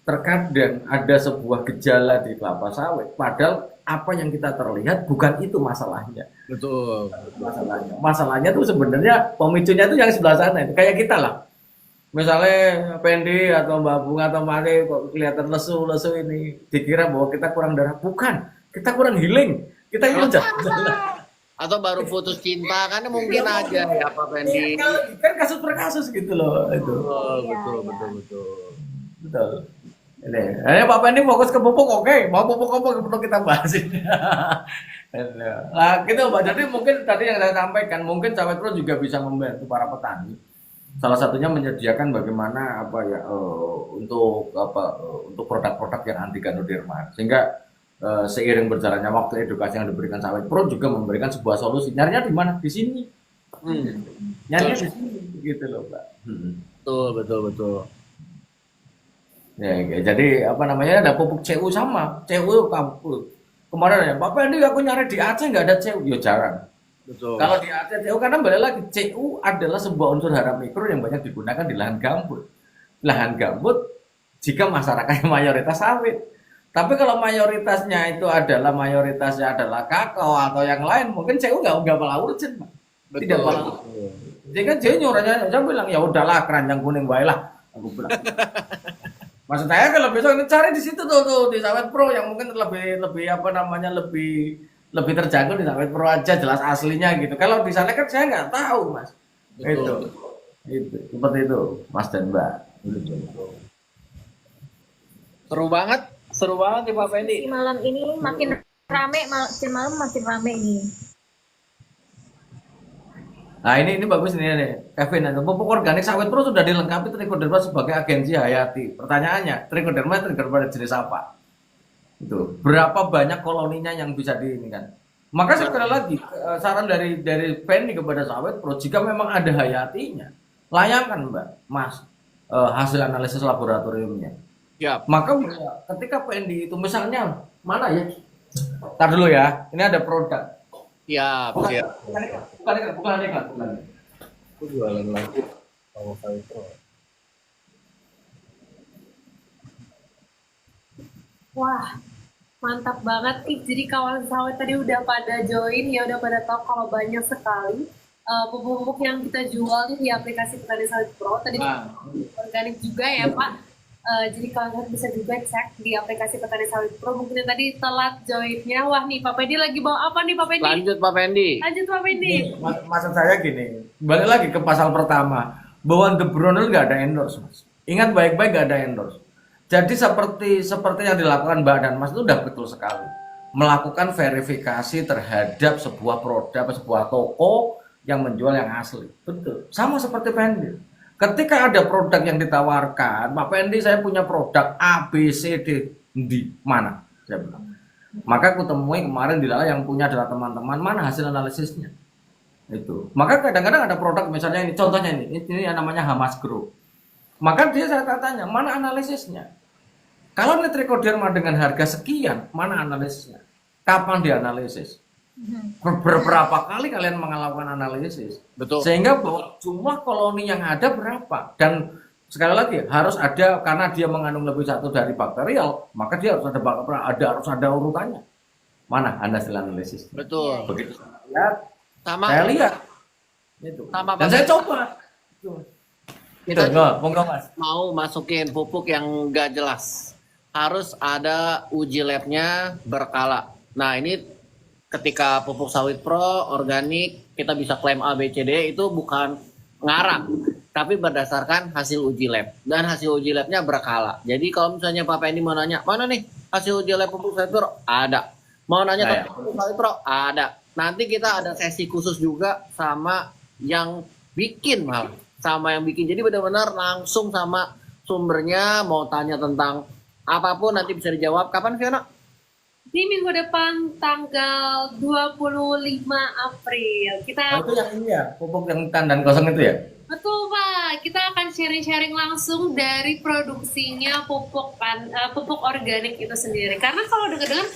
terkadang ada sebuah gejala di kelapa sawit, padahal apa yang kita terlihat bukan itu masalahnya. Betul. Masalahnya tuh sebenarnya pemicunya itu yang sebelah sana. Itu kayak kita lah. Misalnya Pendi atau Mbak Bunga atau Mari kok kelihatan lesu ini, dikira bahwa kita kurang darah. Bukan, kita kurang healing. Kita ini atau baru putus cinta, kan mungkin aja ya Pak Pendi. Kan kasus per kasus gitu loh itu. Betul. Ini Pak Pendi fokus ke pupuk, oke. Mau pupuk apa perlu kita bahas ini. Nah, gitu Mbak. Jadi mungkin tadi yang saya sampaikan, mungkin Sawit Pro juga bisa membantu para petani. Salah satunya menyediakan bagaimana untuk produk-produk yang anti Ganoderma, sehingga seiring berjalannya waktu, edukasi yang diberikan Sawit Pro juga memberikan sebuah solusi. Nyarinya di mana? Di sini. Nyarinya di sini, gitu loh, Mbak. Betul. Ya, jadi ada pupuk CU sama. CU kemarin ya, Pak Pendi aku nyari di Aceh nggak ada CU. Ya jarang. Betul. Kalau di Aceh CU, karena balik lagi, CU adalah sebuah unsur hara mikro yang banyak digunakan di lahan gambut. Lahan gambut jika masyarakatnya mayoritas sawit. Tapi kalau mayoritasnya adalah kakao atau yang lain, mungkin CU nggak malah urgent, Pak. Tidak malah. Jadi kan CU nyuruhnya, saya bilang ya udahlah keranjang kuning baiklah. Aku bilang. Maksud saya kalau besok ini cari di situ tuh di Sawit Pro yang mungkin lebih lebih apa namanya lebih lebih terjangkau di Sawit Pro aja jelas aslinya gitu. Kalau di sana kan saya nggak tahu mas. Betul. Itu seperti itu Mas dan Mbak. Seru banget nih Pak Fendi. Di malam ini makin rame, malam makin rame nih. Nah ini bagus nih Kevin. Pupuk organik Sawit Pro sudah dilengkapi trichoderma sebagai agensi hayati. Pertanyaannya, trichoderma jenis apa? Itu berapa banyak koloninya yang bisa diinginkan? Maka sekali lagi saran dari Penny kepada Sawit Pro, jika memang ada hayatinya, layangkan Mbak, Mas, hasil analisis laboratoriumnya. Siap. Maka ketika Penny itu misalnya mana ya? Tar dulu ya, ini ada produk. Siap. Bukan. Aku jualan lagi sama Sawit Pro. Wah, mantap banget nih. Jadi kawan sawit tadi udah pada join ya, udah pada tahu kalau banyak sekali pupuk-pupuk yang kita jual nih di aplikasi Petani Sawit Pro. Tadi organik juga ya Pak. Jadi kalian bisa juga cek di aplikasi Petani Sawit Pro. Mungkin yang tadi telat joinnya. Wah nih Pak Pendi lagi bawa apa nih Pak Pendi? Lanjut Pak Fendi. Lanjut Pak Pendi. Maksud saya gini, balik lagi ke pasal pertama, bahwa The Brunel nggak ada endorse, Mas. Ingat baik-baik nggak ada endorse. Jadi seperti yang dilakukan Mbak dan Mas itu udah betul sekali. Melakukan verifikasi terhadap sebuah produk, sebuah toko yang menjual yang asli. Betul. Sama seperti Pendi. Ketika ada produk yang ditawarkan, Pak Pendi saya punya produk A, B, C, D, di mana? Saya bilang. Maka aku temui kemarin di yang punya adalah teman-teman, mana hasil analisisnya? Itu. Maka kadang-kadang ada produk misalnya ini, contohnya ini yang namanya Hamas Grow. Maka dia saya tanya, mana analisisnya? Kalau ini trichoderma dengan harga sekian, mana analisisnya? Kapan dianalisis? Beberapa kali kalian melakukan analisis. Betul. Sehingga bahwa jumlah koloni yang ada berapa? Dan sekali lagi harus ada, karena dia mengandung lebih satu dari bakterial, maka dia harus harus ada urutannya. Mana hasil analisis? Betul. Begitu saya lihat, Sama. saya lihat. Itu. Sama, Dan Pak. saya coba. Itu. Kita Monggo Mas. mau masukin pupuk yang nggak jelas, harus ada uji labnya berkala. Nah ini ketika pupuk Sawit Pro organik kita bisa klaim A, B, C, D itu bukan ngarang, tapi berdasarkan hasil uji lab, dan hasil uji labnya berkala. Jadi kalau misalnya Pak Pendi mau nanya, mana nih hasil uji lab pupuk Sawit Pro? Ada. Mau nanya ke pupuk Sawit Pro? Ada. Nanti kita ada sesi khusus juga sama yang bikin malah. Sama yang bikin, jadi benar-benar langsung sama sumbernya, mau tanya tentang apapun nanti bisa dijawab. Kapan Fiona? Di minggu depan tanggal 25 April kita Itu yang ini ya, pupuk yang tandan kosong itu ya? betul Pak, kita akan sharing-sharing langsung dari produksinya pupuk organik itu sendiri. Karena kalau dengar-dengar,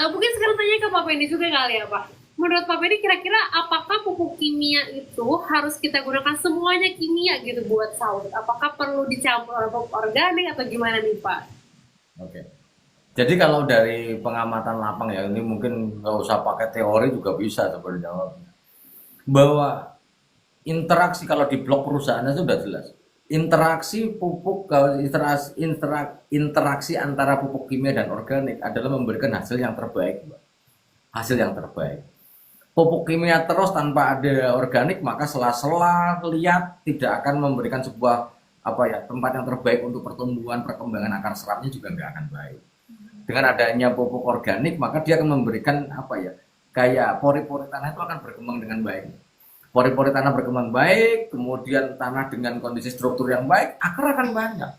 mungkin sekarang tanya ke Pak Pendi juga kali ya Pak. Menurut Pak Pendi kira-kira apakah pupuk kimia itu harus kita gunakan semuanya kimia gitu buat sawit? Apakah perlu dicampur pupuk organik atau gimana nih Pak? Oke. Jadi kalau dari pengamatan lapang ya, ini mungkin nggak usah pakai teori juga bisa sebenarnya jawabnya. Bahwa interaksi kalau di blok perusahaannya sudah jelas. Interaksi pupuk, interaksi antara pupuk kimia dan organik adalah memberikan hasil yang terbaik, Mbak. Hasil yang terbaik. Pupuk kimia terus tanpa ada organik, maka sela-sela lihat tidak akan memberikan sebuah tempat yang terbaik untuk pertumbuhan perkembangan akar serapnya juga nggak akan baik. Dengan adanya pupuk organik, maka dia akan memberikan kayak pori-pori tanah itu akan berkembang dengan baik. Pori-pori tanah berkembang baik, kemudian tanah dengan kondisi struktur yang baik, akar akan banyak.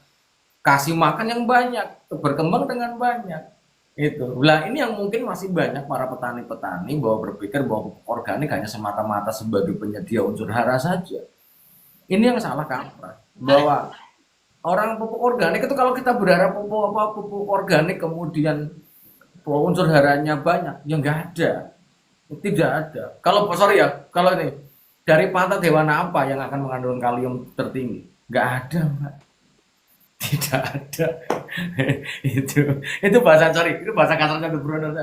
Kasih makan yang banyak, berkembang dengan banyak. Itu. Nah, ini yang mungkin masih banyak para petani-petani bahwa berpikir bahwa pupuk organik hanya semata-mata sebagai penyedia unsur hara saja. Ini yang salah kaprah. Bahwa orang pupuk organik itu kalau kita berharap pupuk organik kemudian unsur haranya banyak, ya nggak ada. Tidak ada. Kalau ini dari pantai hewan apa yang akan mengandung kalium tertinggi? Nggak ada, Mbak. Tidak ada. itu bahasa kasarnya The Brunel.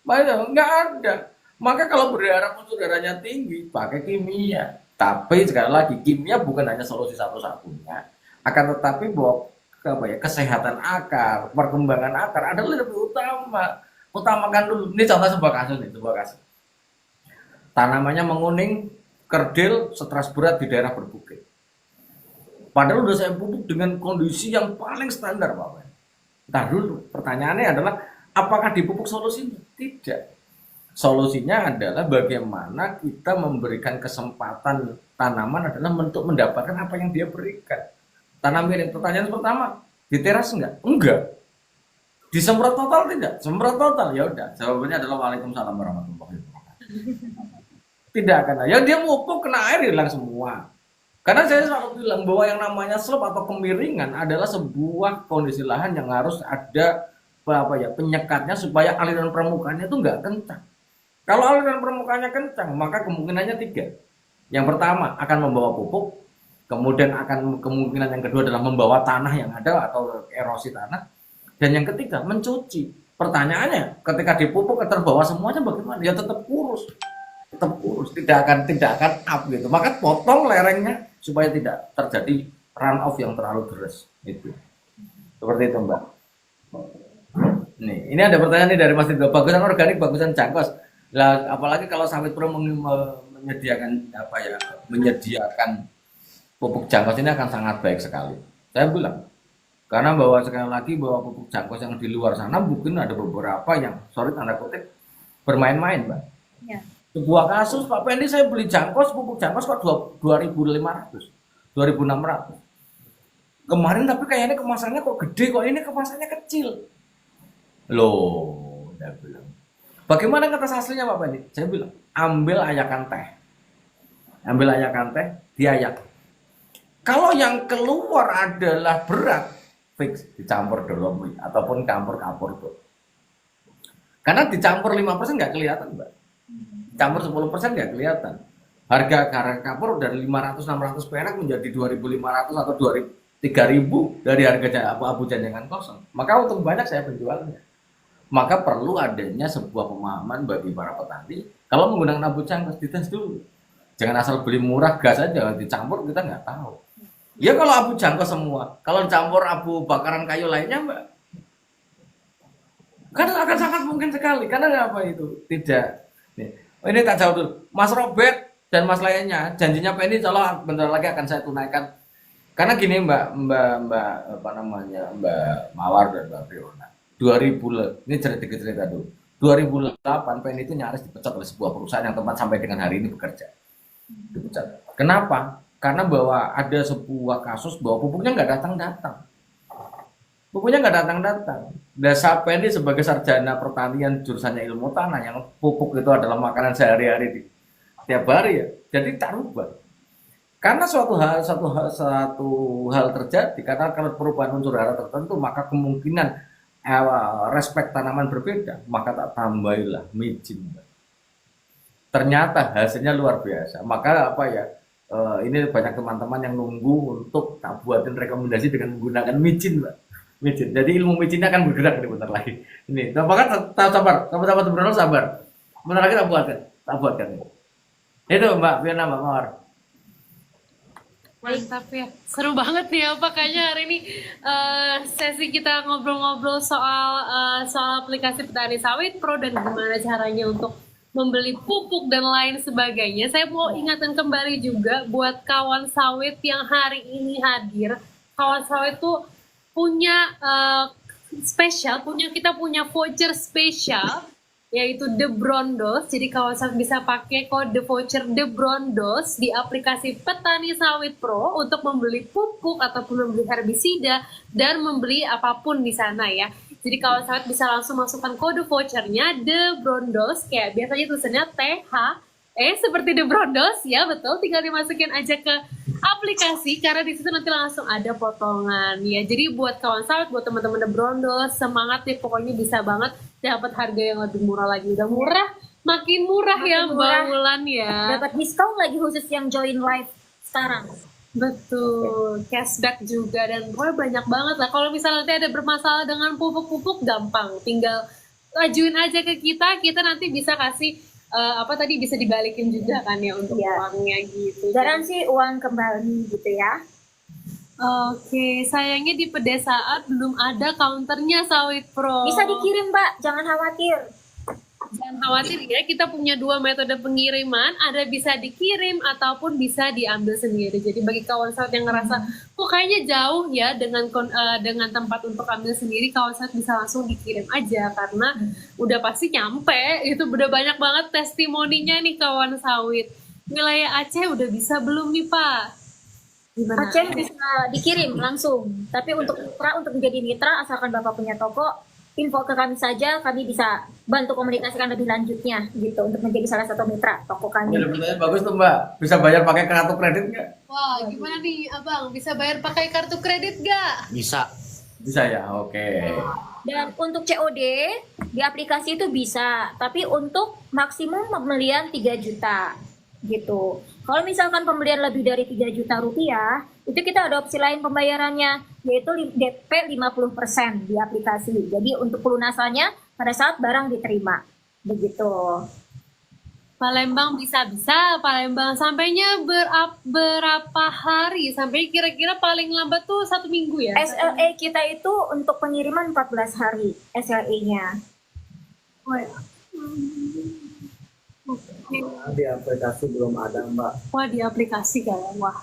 Nggak ada. Maka kalau berharap unsur darahnya tinggi, pakai kimia. Tapi sekali lagi, kimia bukan hanya solusi satu-satunya. Akan tetapi bahwa apa ya, kesehatan akar, perkembangan akar adalah lebih utama. Utamakan dulu. Ini contoh sebuah kasus nih, sebuah kasus. Tanamannya menguning, kerdil, stres berat di daerah berbukit. Padahal udah saya pupuk dengan kondisi yang paling standar, Pak. Ntar dulu, pertanyaannya adalah apakah dipupuk solusinya? Tidak. Solusinya adalah bagaimana kita memberikan kesempatan tanaman adalah untuk mendapatkan apa yang dia berikan. Tanam miring, pertanyaan pertama, di teras enggak? Enggak. Disemprot total tidak? Semprot total, ya udah. Jawabannya adalah waalaikumsalam warahmatullahi wabarakatuh. Tidak akan. Ya dia pupuk kena air hilang semua. Karena saya selalu bilang bahwa yang namanya slope atau kemiringan adalah sebuah kondisi lahan yang harus ada penyekatnya supaya aliran permukaannya itu enggak kencang. Kalau aliran permukaannya kencang, maka kemungkinannya 3. Yang pertama akan membawa pupuk, kemudian kemungkinan yang kedua adalah membawa tanah yang ada atau erosi tanah, dan yang ketiga mencuci. Pertanyaannya, ketika dipupuk terbawa semuanya bagaimana? Ya tetap kurus, tidak akan up gitu. Maka potong lerengnya supaya tidak terjadi run off yang terlalu deras. Itu seperti itu, Mbak. Nih, ini ada pertanyaan nih dari Mas Tito. Bagusan organik, bagusan jangkos. Lah, apalagi kalau Sawit Pro menyediakan pupuk jangkos ini akan sangat baik sekali. Saya bilang, karena bahwa sekali lagi bahwa pupuk jangkos yang di luar sana mungkin ada beberapa yang sorry tanda kutip bermain-main, Mbak. Ya. Sebuah kasus Pak Pendi saya beli jangkos, pupuk jangkos kok 2.500, 2.600. Kemarin tapi kayaknya kemasannya kok gede, kok ini kemasannya kecil. Loh, saya bilang. Bagaimana kertas aslinya Pak Pendi? Saya bilang, ambil ayakan teh. Ambil ayakan teh, diayak. Kalau yang keluar adalah berat, fix dicampur dulu ataupun campur kapur tuh. Karena dicampur 5% nggak kelihatan, Mbak. Campur 10% nggak kelihatan. Harga kapur dari 500-600 perak menjadi 2.500 atau 3.000 dari harga abu janjangan kosong. Maka untung banyak saya penjualnya. Maka perlu adanya sebuah pemahaman bagi para petani. Kalau menggunakan abu jangkos dites dulu. Jangan asal beli murah gas aja dicampur kita nggak tahu. Ya kalau abu jangkos semua, kalau campur abu bakaran kayu lainnya, Mbak, kan akan sangat mungkin sekali. Karena apa itu? Tidak. Nih, ini tak jauh dulu. Mas Robert dan Mas lainnya, janjinya Penny insya bentar lagi akan saya tunaikan. Karena gini Mbak Mawar dan Mbak Fiona. 2000, ini cerita dulu. 2008 Penny itu nyaris dipecat oleh sebuah perusahaan yang tempat sampai dengan hari ini bekerja. Dipecat. Kenapa? Karena bahwa ada sebuah kasus bahwa pupuknya nggak datang-datang. Pupuknya nggak datang-datang. Dasar Pendi sebagai sarjana pertanian jurusannya ilmu tanah yang pupuk itu adalah makanan sehari-hari di tiap hari ya. Jadi tak rubah. Karena suatu hal terjadi karena kalau perubahan unsur hara tertentu maka kemungkinan respek tanaman berbeda, maka tak tambahilah micin. Ternyata hasilnya luar biasa. Maka ini banyak teman-teman yang nunggu untuk tak buatin rekomendasi dengan menggunakan micin, Mbak. Micin. Jadi ilmu micinnya akan bergerak nih bentar lagi. Ini, maka sabar, sahabat Bruno sabar. Bentar lagi tak buatkan. Itu Mbak Fiona, Mbak Mawar. Mantap ya, seru banget nih apa kayaknya hari ini sesi kita ngobrol-ngobrol soal aplikasi Petani Sawit Pro dan gimana caranya untuk membeli pupuk dan lain sebagainya. Saya mau ingatkan kembali juga buat kawan sawit yang hari ini hadir. Kawan sawit tuh punya kita punya voucher spesial yaitu The Brondos. Jadi kawan sawit bisa pakai kode voucher The Brondos di aplikasi Petani Sawit Pro untuk membeli pupuk ataupun membeli herbisida dan membeli apapun di sana ya. Jadi kawan sawit bisa langsung masukkan kode vouchernya The Brondos, kayak biasanya tulisannya THE seperti The Brondos ya, betul. Tinggal dimasukin aja ke aplikasi karena di situ nanti langsung ada potongan ya. Jadi buat kawan sawit, buat teman-teman The Brondos, semangat nih, pokoknya bisa banget dapat harga yang lebih murah lagi. Udah murah, makin murah ya Mbak Wulan ya. Dapat diskon lagi khusus yang join live sekarang. Betul, cashback juga dan pokoknya banyak banget lah. Kalau misalnya nanti ada bermasalah dengan pupuk-pupuk gampang, tinggal ajuin aja ke kita nanti bisa kasih bisa dibalikin juga kan ya untuk uangnya gitu. Garansi uang kembali gitu ya. Oke, sayangnya di pedesaan belum ada counternya Sawit Pro. Bisa dikirim, Mbak, jangan khawatir. Jangan khawatir ya, kita punya dua metode pengiriman, ada bisa dikirim ataupun bisa diambil sendiri. Jadi bagi kawan sawit yang ngerasa, kok kayaknya jauh ya dengan tempat untuk ambil sendiri, kawan sawit bisa langsung dikirim aja karena udah pasti nyampe. Itu udah banyak banget testimoninya nih kawan sawit. Wilayah Aceh udah bisa belum nih Pak? Gimana? Aceh bisa dikirim langsung. Tapi untuk mitra, untuk menjadi mitra, asalkan Bapak punya toko, info ke kami saja, kami bisa bantu komunikasikan lebih lanjutnya gitu untuk menjadi salah satu mitra toko kami. Pertanyaan bagus tuh Mbak. Bisa bayar pakai kartu kredit nggak? Wah, gimana nih Abang? Bisa bayar pakai kartu kredit gak? Bisa. Bisa ya, oke. Dan untuk COD di aplikasi itu bisa, tapi untuk maksimum pembelian 3 juta gitu. Kalau misalkan pembelian lebih dari 3 juta rupiah, itu kita ada opsi lain pembayarannya, yaitu DP 50% di aplikasi. Jadi untuk pelunasannya pada saat barang diterima. Begitu. Palembang bisa-bisa, Palembang sampainya berapa hari? Sampai kira-kira paling lambat tuh 1 minggu ya? SLA kita itu untuk pengiriman 14 hari SLA-nya. Oh, ya. Oke. Di aplikasi belum ada Mbak. Wah, di aplikasi kan? Wah.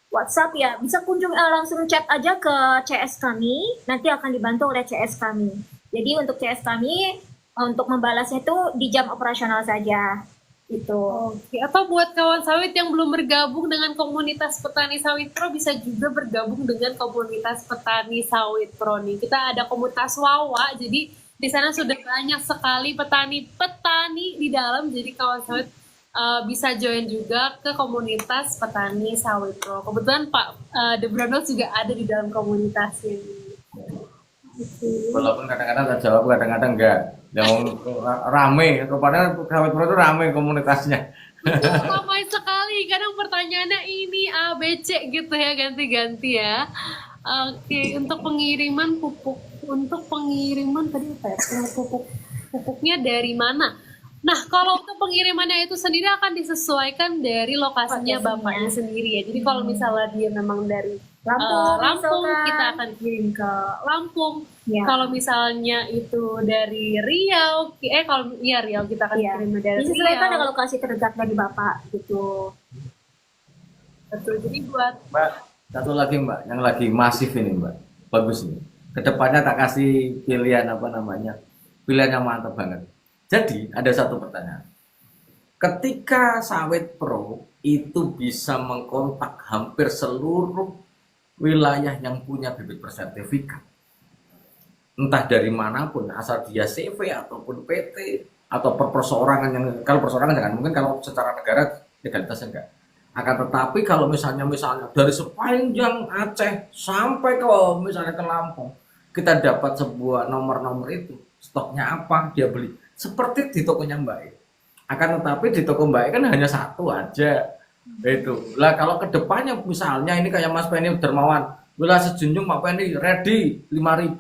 WhatsApp ya, bisa langsung chat aja ke CS kami, nanti akan dibantu oleh CS kami. Jadi untuk CS kami, untuk membalasnya itu di jam operasional saja. Gitu. Oke, atau buat kawan sawit yang belum bergabung dengan komunitas petani sawit pro bisa juga bergabung dengan komunitas petani sawit pro nih. Kita ada komunitas Wawa, jadi di sana sudah banyak sekali petani-petani di dalam. Jadi kawan sawit bisa join juga ke komunitas petani sawit pro. Kebetulan Pak The Brandol juga ada di dalam komunitas ini. Walaupun kadang-kadang tak jawab, kadang-kadang enggak. Yang rame, kepada sawit pro itu rame komunitasnya. Ramai sekali, kadang pertanyaannya ini A, B, C gitu ya, ganti-ganti ya. Oke, untuk pengiriman pupuk, tadi apa ya? Pupuknya dari mana? Nah, kalau untuk pengirimannya itu sendiri akan disesuaikan dari lokasinya bapaknya sendiri ya. Jadi kalau misalnya dia memang dari Lampung, kita akan kirim ke Lampung. Ya. Kalau misalnya itu dari Riau, kalau Riau kita akan kirim dari disesuaikan Riau. dengan lokasi terdekat dari Bapak gitu. Betul, jadi buat Mbak, satu lagi Mbak, yang lagi masif ini Mbak. Bagus ini. Kedepannya tak kasih pilihan pilihan yang mantap banget. Jadi ada satu pertanyaan. Ketika Sawit Pro itu bisa mengkontak hampir seluruh wilayah yang punya bibit bersertifikat, entah dari manapun, asal dia CV ataupun PT atau perseorangan, yang kalau perseorangan jangan, mungkin kalau secara negara legalitasnya enggak. Akan tetapi kalau misalnya dari sepanjang Aceh sampai ke misalnya ke Lampung, kita dapat sebuah nomor-nomor itu, stoknya apa dia beli, seperti di tokonya Mbak E. Akan tetapi di toko Mbak E kan hanya satu aja. Itu. Lah kalau kedepannya misalnya ini kayak Mas Penny Dermawan, wilayah sejunjung Pak Penny ready 5.000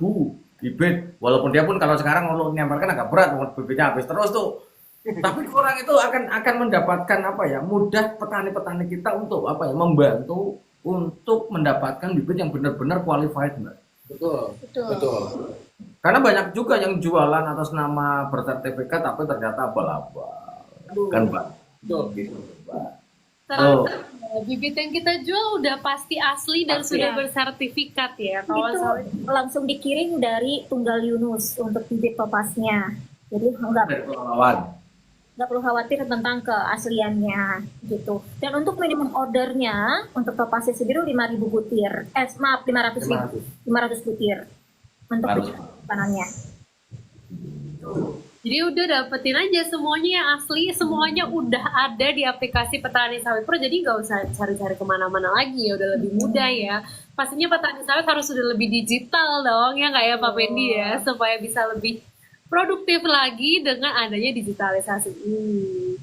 bibit. Walaupun dia pun kalau sekarang mau menyampaikan agak berat, bibitnya habis terus tuh. Tapi kurang itu akan mendapatkan mudah petani-petani kita untuk membantu untuk mendapatkan bibit yang benar-benar qualified, Mbak. Betul. Karena banyak juga yang jualan atas nama bersertifikat tapi ternyata abal-abal. Kan, Mbak? Betul. Gitu, Mbak. Bibit yang kita jual udah pasti asli dan sudah bersertifikat ya. Kalau Itu langsung dikirim dari Tunggal Yunus untuk bibit topasnya. Jadi nggak perlu khawatir tentang keasliannya gitu. Dan untuk minimum ordernya untuk topasnya sendiri 5.000 butir. 500 butir untuk panannya. Jadi udah dapetin aja semuanya yang asli, semuanya udah ada di aplikasi Petani Sawit Pro, jadi nggak usah cari-cari kemana-mana lagi ya, udah lebih mudah ya. Pastinya petani sawit harus sudah lebih digital dong, ya nggak ya Pak Pendi ya, supaya bisa lebih produktif lagi dengan adanya digitalisasi ini.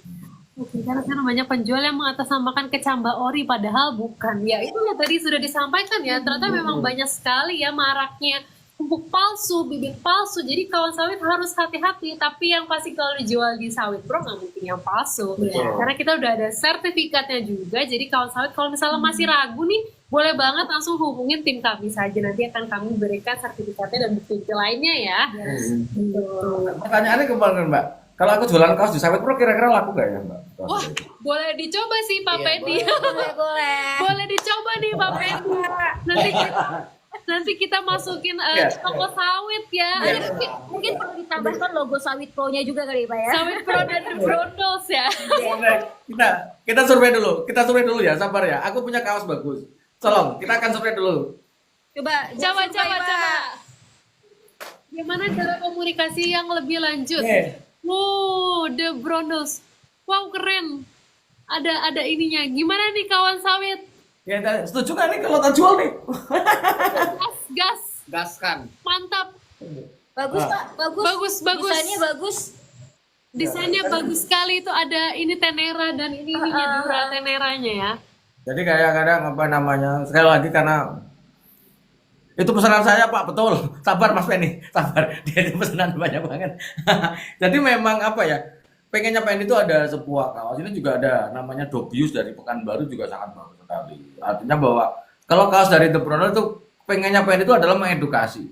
Oke, karena sekarang banyak penjual yang mengatasnamakan kecamba ori, padahal bukan. Ya itu ya tadi sudah disampaikan ya, ternyata memang banyak sekali ya maraknya pupuk palsu, bibit palsu. Jadi kawan sawit harus hati-hati. Tapi yang pasti kalau dijual di Sawit Pro nggak mungkin yang palsu. Karena kita udah ada sertifikatnya juga. Jadi kawan sawit kalau misalnya masih ragu nih, boleh banget langsung hubungin tim kami saja. Nanti akan kami berikan sertifikatnya dan bukti lainnya ya. Pertanyaannya kemana Mbak? Kalau aku jualan kaos di Sawit Pro kira-kira laku nggak ya Mbak? Wah, boleh dicoba sih Pak Pendi. Boleh. Boleh dicoba nih Pak Pendi. Nanti kita masukin Iya. toko sawit ya. Mungkin perlu ditambahkan logo Sawit Pro-nya juga kali Pak ya. Sawit Pro dan The Brondels ya. Kita survei dulu ya, sabar ya. Aku punya kaos bagus. Tolong, kita akan survei dulu. Coba. Gimana cara komunikasi yang lebih lanjut? Nih. Wow, The Brondels. Wow, keren. Ada ininya. Gimana nih kawan sawit? Ya, setuju nggak nih kalau tak jual nih? Gas. Gaskan. Mantap. Bagus Pak, bagus. Bagus. Desainnya bagus. Desainnya bagus sekali itu ada ini tenera dan ininya dura teneranya ya. Jadi kayak kadang apa namanya, sekali lagi karena itu pesanan saya Pak, betul. Sabar Mas Penny, sabar. Dia itu pesanan banyak banget. Jadi memang apa ya, pengennya Penny itu ada sebuah kaos. Ini juga ada namanya Dobius dari Pekanbaru juga sangat bagus sekali. Artinya bahwa kalau kaos dari The Brondel itu pengennya Penny itu adalah mengedukasi.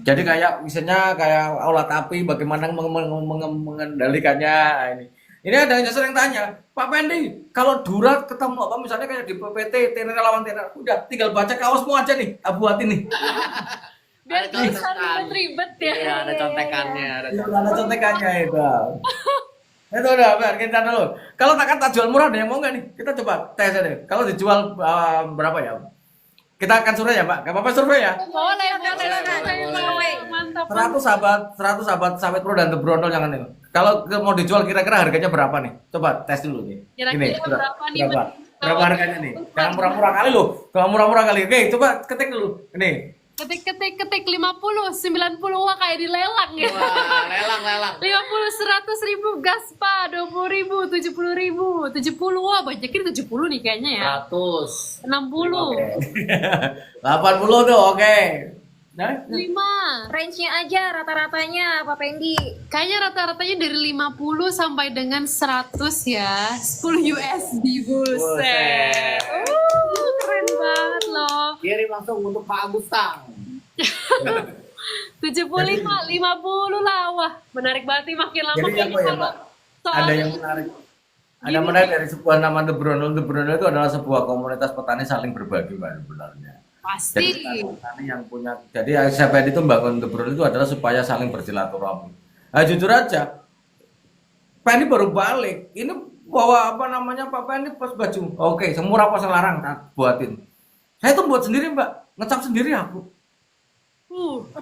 Jadi kayak misalnya kayak olah api bagaimana mengendalikannya. Nah, ini ada yang sering tanya, Pak Pendi, kalau Dura ketemu apa misalnya kayak di PPT, tenera lawan tenera, udah tinggal baca kaosmu aja nih, tak buatin nih. Biar Ada gak usah contekan. ribet-ribet ya. Iya, ada contekannya, ada Itu ada contekannya itu. Itu udah, Mbak, kita dulu. Kalau tak jual murah, ada yang mau nggak nih? Kita coba tes aja deh. Kalau dijual berapa ya? Kita akan survei ya, Pak. Gak apa-apa survei ya. Boleh. Mantap. 100 sahabat Sawit Pro dan The Brondel jangan ini. Kalau mau dijual kira-kira harganya berapa nih? Coba tes dulu nih. Kira-kira berapa nih, Berapa? Men? Berapa harganya nih? Jangan murah-murah kali loh. Kalau murah-murah kali. Oke, coba ketik dulu. Ini. Ketik 50, 90 wah kayak di lelang ya. Wah, lelang. 50, 100 ribu gas pak, 20 ribu, 70 ribu, 70 wah banyakin 70 nih kayaknya ya. 100. 60, Oke. 80 tuh, oke. Nah, 5. Range-nya aja rata-ratanya Pak Pendi. Kayaknya rata-ratanya dari 50 sampai dengan 100 ya. 10 USD buset. Keren banget loh. Kirim langsung untuk Pak Agustang. 75, 50 lah. Wah, menarik banget nih makin lama jadi kayaknya apa ya, kalau Mbak? soal Ada yang menarik. Ada menarik dari sebuah nama The Brondel. The Brondel itu adalah sebuah komunitas petani saling berbagi, Mbak, sebenarnya. pasti. Jadi petani yang punya, jadi siapa itu bangun The Brondel itu adalah supaya saling bersilaturahmi. Nah, jujur aja, Penny baru balik. Ini bawa apa namanya Pak Penny pas baju. Oke, semurah pas larang tak buatin. Saya tuh buat sendiri Mbak, ngecap sendiri aku.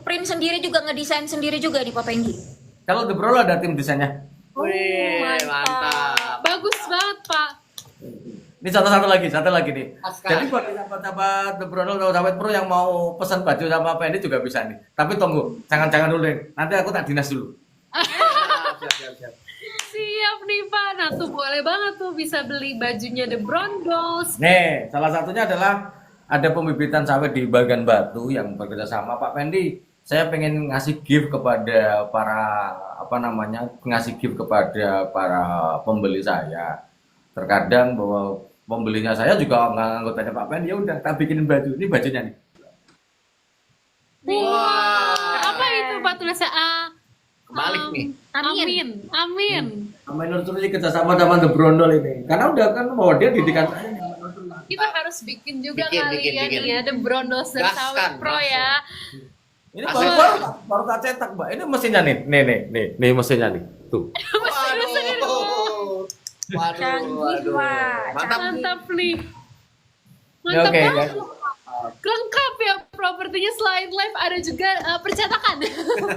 Print sendiri juga, ngedesain sendiri juga nih Pak Pendi. Kalau The Brondel ada tim desainnya. Wih, mantap. Bagus banget Pak. Ini satu lagi nih. Askar. Jadi buat sahabat-sahabat The Brondel atau sahabat pro yang mau pesan baju sama Penny juga bisa nih. Tapi tunggu, jangan dulu nih. Nanti aku tak dinas dulu. Siap. Siap nih Pak. Nah tuh boleh banget tuh bisa beli bajunya The Brondels. Nih, salah satunya adalah ada pembibitan sawit di Bagan Batu yang bekerja sama Pak Pendi. Saya pengen ngasih gift kepada para ngasih gift kepada para pembeli saya. Terkadang bahwa pembelinya saya juga nggak anggotanya Pak Pendi, ya udah tak bikinin baju. Ini bajunya nih. Wah. Apa itu Pak tulisnya? Kebalik nih. Amin. Sama Nurturi kerjasama sama The Brondel ini. Karena udah kan bahwa dia didikan saya. Kita harus bikin juga Bikin, kalian bikin. ya The Brondels dan Gaskan, Sawit Pro ya. Ini baru tak cetak, Mbak. Ini mesinnya nih. Nih mesinnya nih. Tuh. Waduh. Canggih, Pak. Mantap. Mantap nih. Ya, Mantap oke, banget. ya. Lengkap ya propertinya, selain live ada juga percetakan.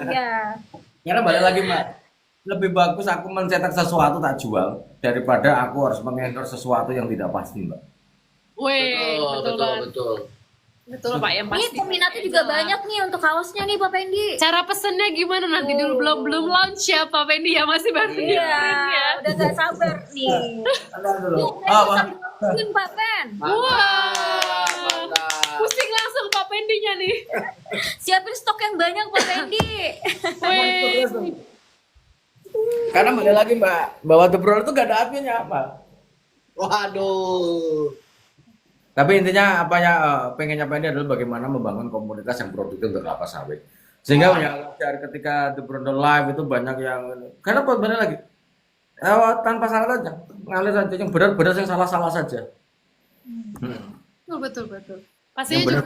Iya. Karena balik lagi Mbak, lebih bagus aku mencetak sesuatu tak jual daripada aku harus mengendorse sesuatu yang tidak pasti Mbak. Wih, betul banget. Betul. Betul Pak, yang Ini pasti. peminatnya juga banyak nih untuk kaosnya nih Pak Pendi. Cara pesennya gimana nanti dulu belum launch ya Pak Pendi ya, masih baru di Iya, print ya. udah gak sabar nih. Anda dulu. Mungkin Pak Pen. Wah. Mantap. Pusing langsung Pak Pendinya nih. Siapin stok yang banyak Pak Pendi. Wih. Karena balik lagi Mbak, bahwa The Brondel itu gak ada apinya Mbak. Waduh. Tapi intinya apa ya pengen nyapa ini adalah bagaimana membangun komunitas yang produktif untuk kelapa sawit. Sehingga ya dari ketika The Brondol Live itu banyak yang karena buat benar lagi tanpa syarat aja ngalir saja yang benar-benar yang salah-salah saja. Betul, betul, betul. Yang Pastinya benar.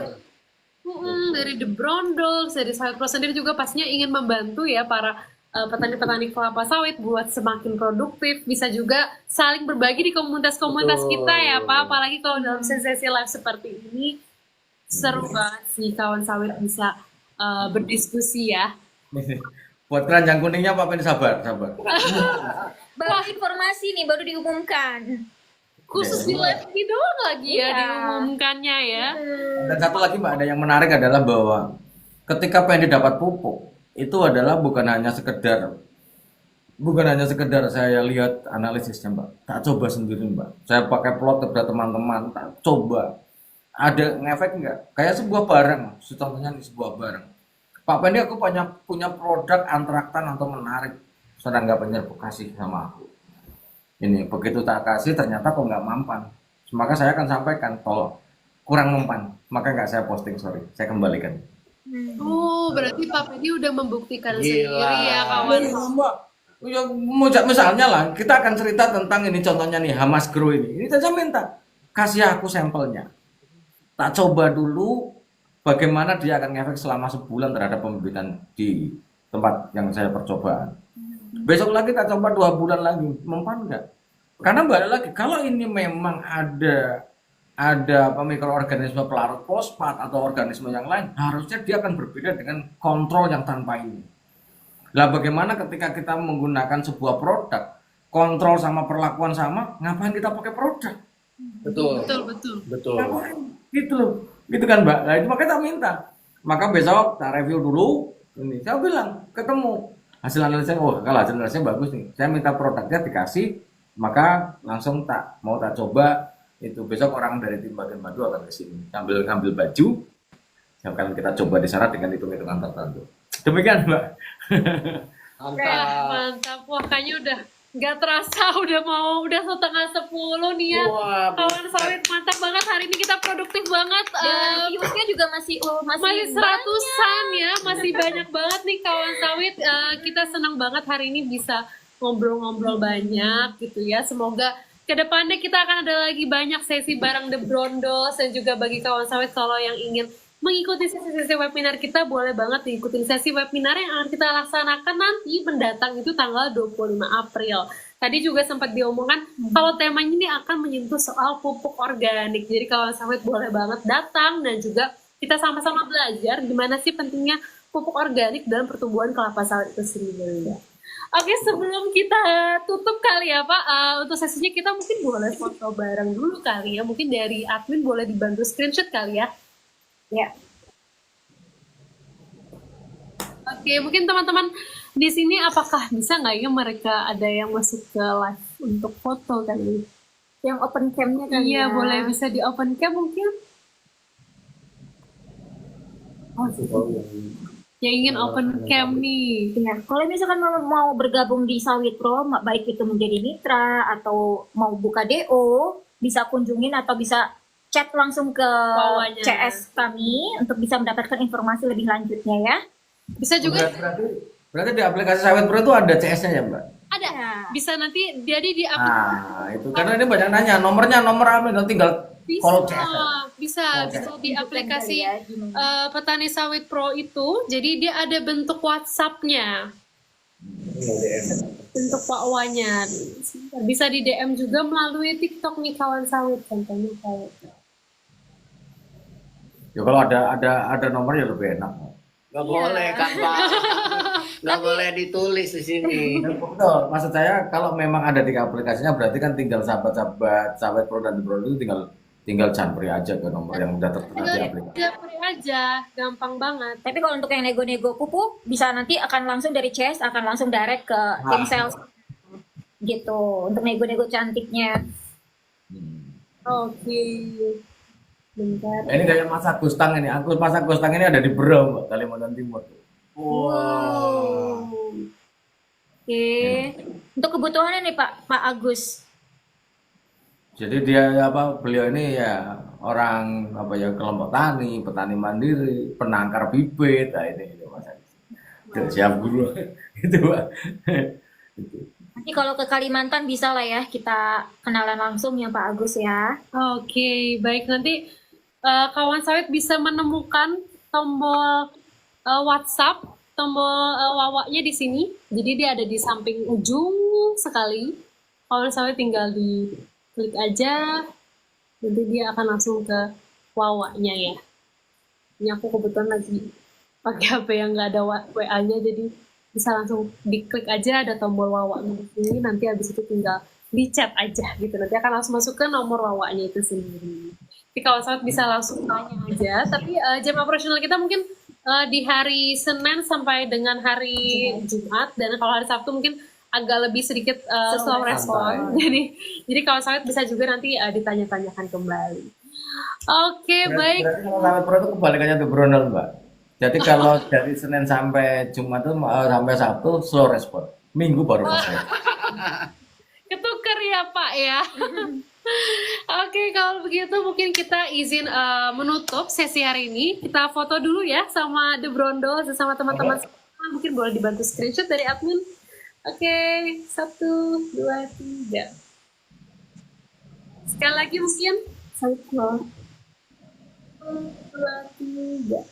juga dari The Brondol, dari Sawit Pro sendiri juga pastinya ingin membantu ya para petani-petani kelapa sawit buat semakin produktif, bisa juga saling berbagi di komunitas-komunitas Betul. kita ya Pak, apalagi kalau dalam sesi live seperti ini, seru banget sih kawan sawit bisa berdiskusi ya. Buat keranjang kuningnya Pak Pen sabar, sabar. Baru informasi nih, baru diumumkan. Khusus di live ini doang lagi ya Iya. diumumkannya ya. Dan satu lagi Mbak, ada yang menarik adalah bahwa ketika pengen dapat pupuk itu adalah bukan hanya sekedar saya lihat analisisnya Mbak, tak coba sendiri Mbak. Saya pakai plot kepada teman-teman, tak coba. Ada ngefek nggak? Kayak sebuah barang, contohnya nih sebuah barang. Pak Pendi aku punya produk antraktan atau menarik, sedang nggak bener kasih sama aku. Ini begitu tak kasih ternyata kok nggak mampan. Maka saya akan sampaikan, tolong kurang mempan, maka nggak saya posting, sorry, saya kembalikan. Oh, berarti Pak Pedi udah membuktikan Gila. sendiri ya kawan. Mbak, ya, misalnya lah, kita akan cerita tentang ini contohnya nih Hamas Grow ini. Ini saja minta kasih aku sampelnya. Tak coba dulu bagaimana dia akan ngefek selama sebulan terhadap pembibitan di tempat yang saya percobaan. Besok lagi tak coba 2 bulan lagi, mempan enggak? Karena balik lagi, kalau ini memang ada mikroorganisme pelarut fosfat atau organisme yang lain, harusnya dia akan berbeda dengan kontrol yang tanpa ini. Lah bagaimana ketika kita menggunakan sebuah produk, kontrol sama perlakuan sama, ngapain kita pakai produk? Betul. Betul, betul. Betul. Ngapain? Gitu loh. Gitu kan Mbak. Nah itu makanya tak minta. Maka besok tak review dulu. Ini saya bilang ketemu hasil analisanya, kalau hasil analisanya bagus nih. Saya minta produknya dikasih, maka langsung tak coba. Itu besok orang dari tim bagian madu akan ke sini ngambil baju yang akan kita coba di sana dengan hitung-hitungan tertentu. Demikian Mbak. Mantap. Mantap. Wah, kayaknya udah nggak terasa udah setengah 10 nih ya. Wah, Kawan sawit mantap banget, hari ini kita produktif banget. Dan viewsnya juga masih Masih seratusan ya, masih banyak banget nih kawan sawit. Kita senang banget hari ini bisa ngobrol-ngobrol banyak gitu ya. Semoga kedepannya kita akan ada lagi banyak sesi bareng The Brondos, dan juga bagi kawan sawit kalau yang ingin mengikuti sesi-sesi webinar kita, boleh banget diikutin sesi webinar yang akan kita laksanakan nanti mendatang itu tanggal 25 April. Tadi juga sempat diomongkan kalau temanya ini akan menyentuh soal pupuk organik. Jadi kawan sawit boleh banget datang dan juga kita sama-sama belajar gimana sih pentingnya pupuk organik dalam pertumbuhan kelapa sawit itu sendiri. Oke, sebelum kita tutup kali ya Pak, untuk sesinya kita mungkin boleh foto bareng dulu kali ya. Mungkin dari admin boleh dibantu screenshot kali ya. Ya. Oke, mungkin teman-teman di sini apakah bisa nggak ya mereka ada yang masuk ke live untuk foto kali? Yang open cam-nya kan Iya, ya. boleh bisa di open cam mungkin. Yang ingin open cam nih. Ya, kalau misalkan mau bergabung di Sawit Pro, baik itu menjadi mitra atau mau buka DO, bisa kunjungin atau bisa chat langsung ke Bawahnya. CS kami untuk bisa mendapatkan informasi lebih lanjutnya ya. Bisa juga Berarti di aplikasi Sawit Pro itu ada CS-nya ya Mbak? ada. Ya. Bisa nanti jadi di aplikasi. Nah, itu karena ini banyak nanya nomor apa, tinggal Bisa, follow CS. bisa di aplikasi Ya, gimana? Petani Sawit Pro itu. Jadi dia ada bentuk WhatsApp-nya, bentuk pakwanya. Bisa di DM juga melalui TikTok nih kawan sawit, contohnya kayak. Ya kalau ada nomor ya lebih enak. Nggak boleh kan Pak? Nggak boleh ditulis di sini. Betul, maksud saya kalau memang ada di aplikasinya berarti kan tinggal sahabat-sahabat Sawit Pro dan The Pro itu tinggal janpri aja ke nomor yang udah tertera di aplikasi. Japri aja, gampang banget. Tapi kalau untuk yang nego-nego pupuk, bisa nanti akan langsung dari CS, akan langsung direct ke tim sales. Gitu, untuk nego-nego cantiknya. Oke. Bentar. Ini kayak Mas Agustang ini. Mas Agustang ini ada di Berau, Mbak, Kalimantan Timur. Wow. Oke. Untuk kebutuhannya nih Pak Agus. Jadi dia apa beliau ini ya orang apa ya kelompok tani, petani mandiri, penangkar bibit. Nah ini Mas Agus. Udah siap guru itu Pak. Itu. Nanti kalau ke Kalimantan bisa lah ya kita kenalan langsung ya Pak Agus ya. Oke, baik nanti kawan sawit bisa menemukan tombol WhatsApp, tombol wawaknya di sini. Jadi dia ada di samping ujung sekali. Kawan sawit tinggal di klik aja, nanti dia akan langsung ke wawaknya ya. Ini aku kebetulan lagi pakai HP yang nggak ada WA-nya, jadi bisa langsung diklik aja ada tombol wawaknya di sini. Nanti habis itu tinggal di chat aja gitu. Nanti akan langsung masuk ke nomor wawaknya itu sendiri. Jadi kawan sawit bisa langsung tanya aja. Tapi jam operasional kita mungkin di hari Senin sampai dengan hari Jumat, dan kalau hari Sabtu mungkin agak lebih sedikit slow respon. Jadi kawan sawit bisa juga nanti ditanya-tanyakan kembali. Oke, baik. Berarti kalau Sawit Pro itu kebalikannya tuh Brondol Mbak. Jadi kalau dari Senin sampai Jumat itu sampai Sabtu slow respon. Minggu baru selesai. Ketuker ya Pak ya. Oke, kalau begitu mungkin kita izin menutup sesi hari ini. Kita foto dulu ya sama The Brondol bersama teman-teman. Mungkin boleh dibantu screenshot dari admin. Oke, 1, 2, 3. Sekali lagi mungkin. 1, 2, 3.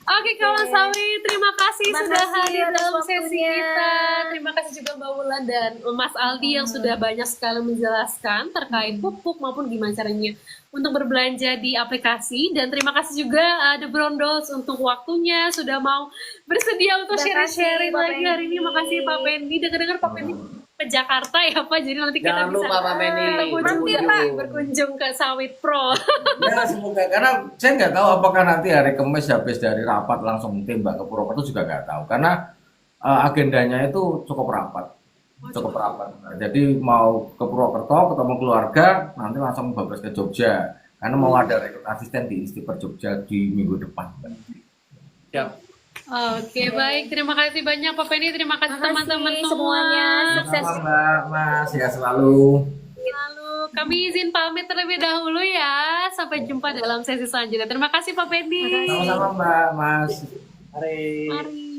Oke kawan sawit, terima kasih Terima sudah kasih hadir atas dalam sesi waktunya. kita. Terima kasih juga Mbak Wulan dan Mas Aldi yang sudah banyak sekali menjelaskan terkait pupuk maupun gimana caranya untuk berbelanja di aplikasi. Dan terima kasih juga The Brondols untuk waktunya, sudah mau bersedia untuk Terima kasih, sharing-sharing Pak lagi hari ini. Pendi. Makasih Pak Pendi. Dengar-dengar Pak Pendi ke Jakarta ya Pak, jadi nanti kita Jangan bisa lupa, Pak Pendi. ketemu Mampir, juga, Pak. berkunjung ke Sawit Pro. Ya semoga karena saya nggak tahu apakah nanti hari Kamis habis dari rapat langsung tembak ke Purwokerto juga nggak tahu karena agendanya itu cukup rapat. Nah, jadi mau ke Purwokerto ketemu keluarga nanti langsung bablas ke Jogja karena mau ada rekrut asisten di Istiper Jogja di minggu depan. Siap. Oke, baik. Terima kasih banyak Pak Penny. Terima kasih Terima kasih teman-teman semuanya. semua. Sukses. Sama Mbak, Mas ya selalu. Lalu kami izin pamit terlebih dahulu ya. Sampai jumpa dalam sesi selanjutnya. Terima kasih Pak Penny. Sama-sama Mbak, Mas. Mari. Mari.